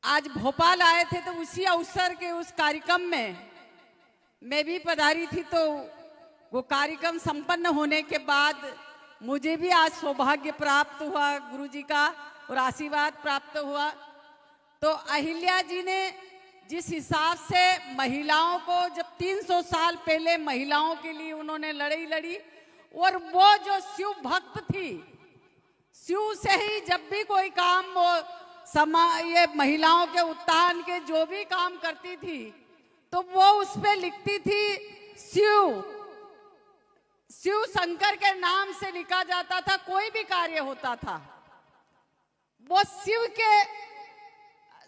आज भोपाल आए थे, तो उसी अवसर के उस कार्यक्रम में मैं भी पधारी थी। तो वो कार्यक्रम संपन्न होने के बाद मुझे भी आज सौभाग्य प्राप्त हुआ गुरु जी का और आशीर्वाद प्राप्त हुआ। तो अहिल्या जी ने जिस हिसाब से महिलाओं को, जब 300 साल पहले महिलाओं के लिए उन्होंने लड़ाई लड़ी, और वो जो शिव भक्त थी, शिव से ही जब भी कोई काम वो ये महिलाओं के उत्थान के जो भी काम करती थी, तो वो उस पे लिखती थी शिव शिव शंकर के नाम से लिखा जाता था। कोई भी कार्य होता था वो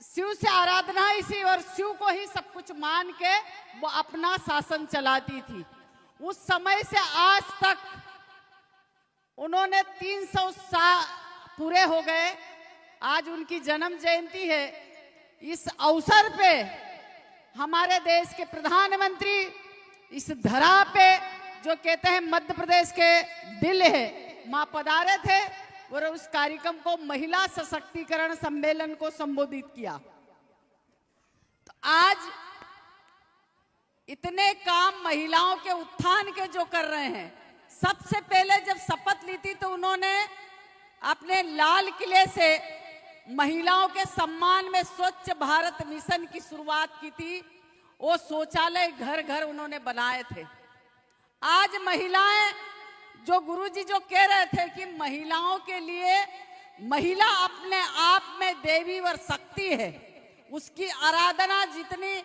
शिव से आराधना इसी और शिव को ही सब कुछ मान के वो अपना शासन चलाती थी। उस समय से आज तक उन्होंने 300 साल पूरे हो गए। आज उनकी जन्म जयंती है। इस अवसर पे हमारे देश के प्रधानमंत्री इस धरा पे जो कहते हैं मध्य प्रदेश के दिल है मां पधारे थे और उस कार्यक्रम को महिला सशक्तिकरण सम्मेलन को संबोधित किया। तो आज इतने काम महिलाओं के उत्थान के जो कर रहे हैं, सबसे पहले जब शपथ ली थी तो उन्होंने अपने लाल किले से महिलाओं के सम्मान में स्वच्छ भारत मिशन की शुरुआत की थी। वो शौचालय घर घर उन्होंने बनाए थे। आज महिलाएं जो गुरुजी जो कह रहे थे कि महिलाओं के लिए महिला अपने आप में देवी और शक्ति है, उसकी आराधना जितनी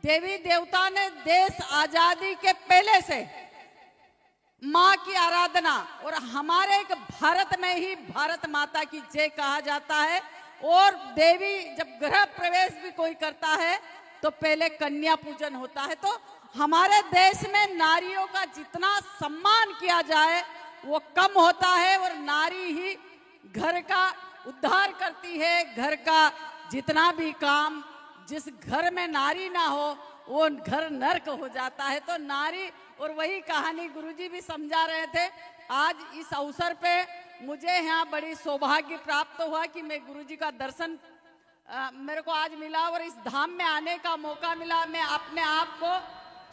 देवी देवता ने देश आजादी के पहले से माँ की आराधना और हमारे एक भारत में ही भारत माता की जय कहा जाता है। और देवी जब गृह प्रवेश भी कोई करता है तो पहले कन्या पूजन होता है। तो हमारे देश में नारियों का जितना सम्मान किया जाए वो कम होता है और नारी ही घर का उद्धार करती है। घर का जितना भी काम, जिस घर में नारी ना हो वो घर नर्क हो जाता है। तो नारी और वही कहानी गुरुजी भी समझा रहे थे। आज इस अवसर पे मुझे यहाँ बड़ी सौभाग्य प्राप्त हुआ कि मैं गुरुजी का दर्शन मेरे को आज मिला और इस धाम में आने का मौका मिला। मैं अपने आप को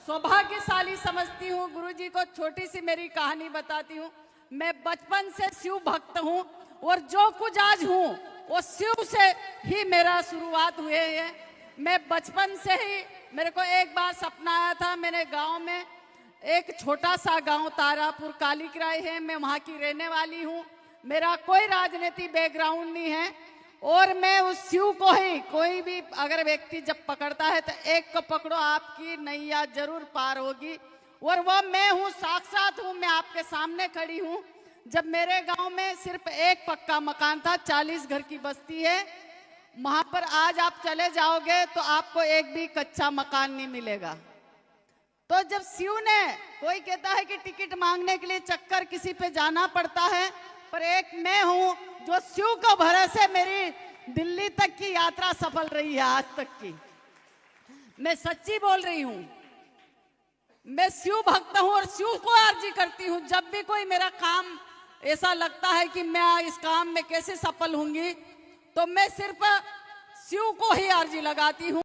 सौभाग्यशाली समझती हूँ। गुरुजी को छोटी सी मेरी कहानी बताती हूँ। मैं बचपन से शिव भक्त हूँ और जो कुछ आज हूँ वो शिव से ही मेरा शुरुआत हुए है। मैं बचपन से ही मेरे को एक बार सपना आया था। मेरे गांव में एक छोटा सा गांव तारापुर कालीकिराय है, मैं वहाँ की रहने वाली हूँ। मेरा कोई राजनीति बैकग्राउंड नहीं है और मैं उस शिव को ही, कोई भी अगर व्यक्ति जब पकड़ता है तो एक को पकड़ो, आपकी नैया जरूर पार होगी। और वो मैं हूँ, साक्षात हूँ, मैं आपके सामने खड़ी हूँ। जब मेरे गांव में सिर्फ एक पक्का मकान था, 40 घर की बस्ती है, वहां पर आज आप चले जाओगे तो आपको एक भी कच्चा मकान नहीं मिलेगा। तो जब शिव ने, कोई कहता है कि टिकट मांगने के लिए चक्कर किसी पे जाना पड़ता है, पर एक मैं हूं जो शिव को भरोसे मेरी दिल्ली तक की यात्रा सफल रही है आज तक की। मैं सच्ची बोल रही हूं। मैं शिव भक्त हूं और शिव को अर्जी करती हूं। जब भी कोई मेरा काम ऐसा लगता है कि मैं इस काम में कैसे सफल होंगी, तो मैं सिर्फ शिव को ही अर्जी लगाती हूं।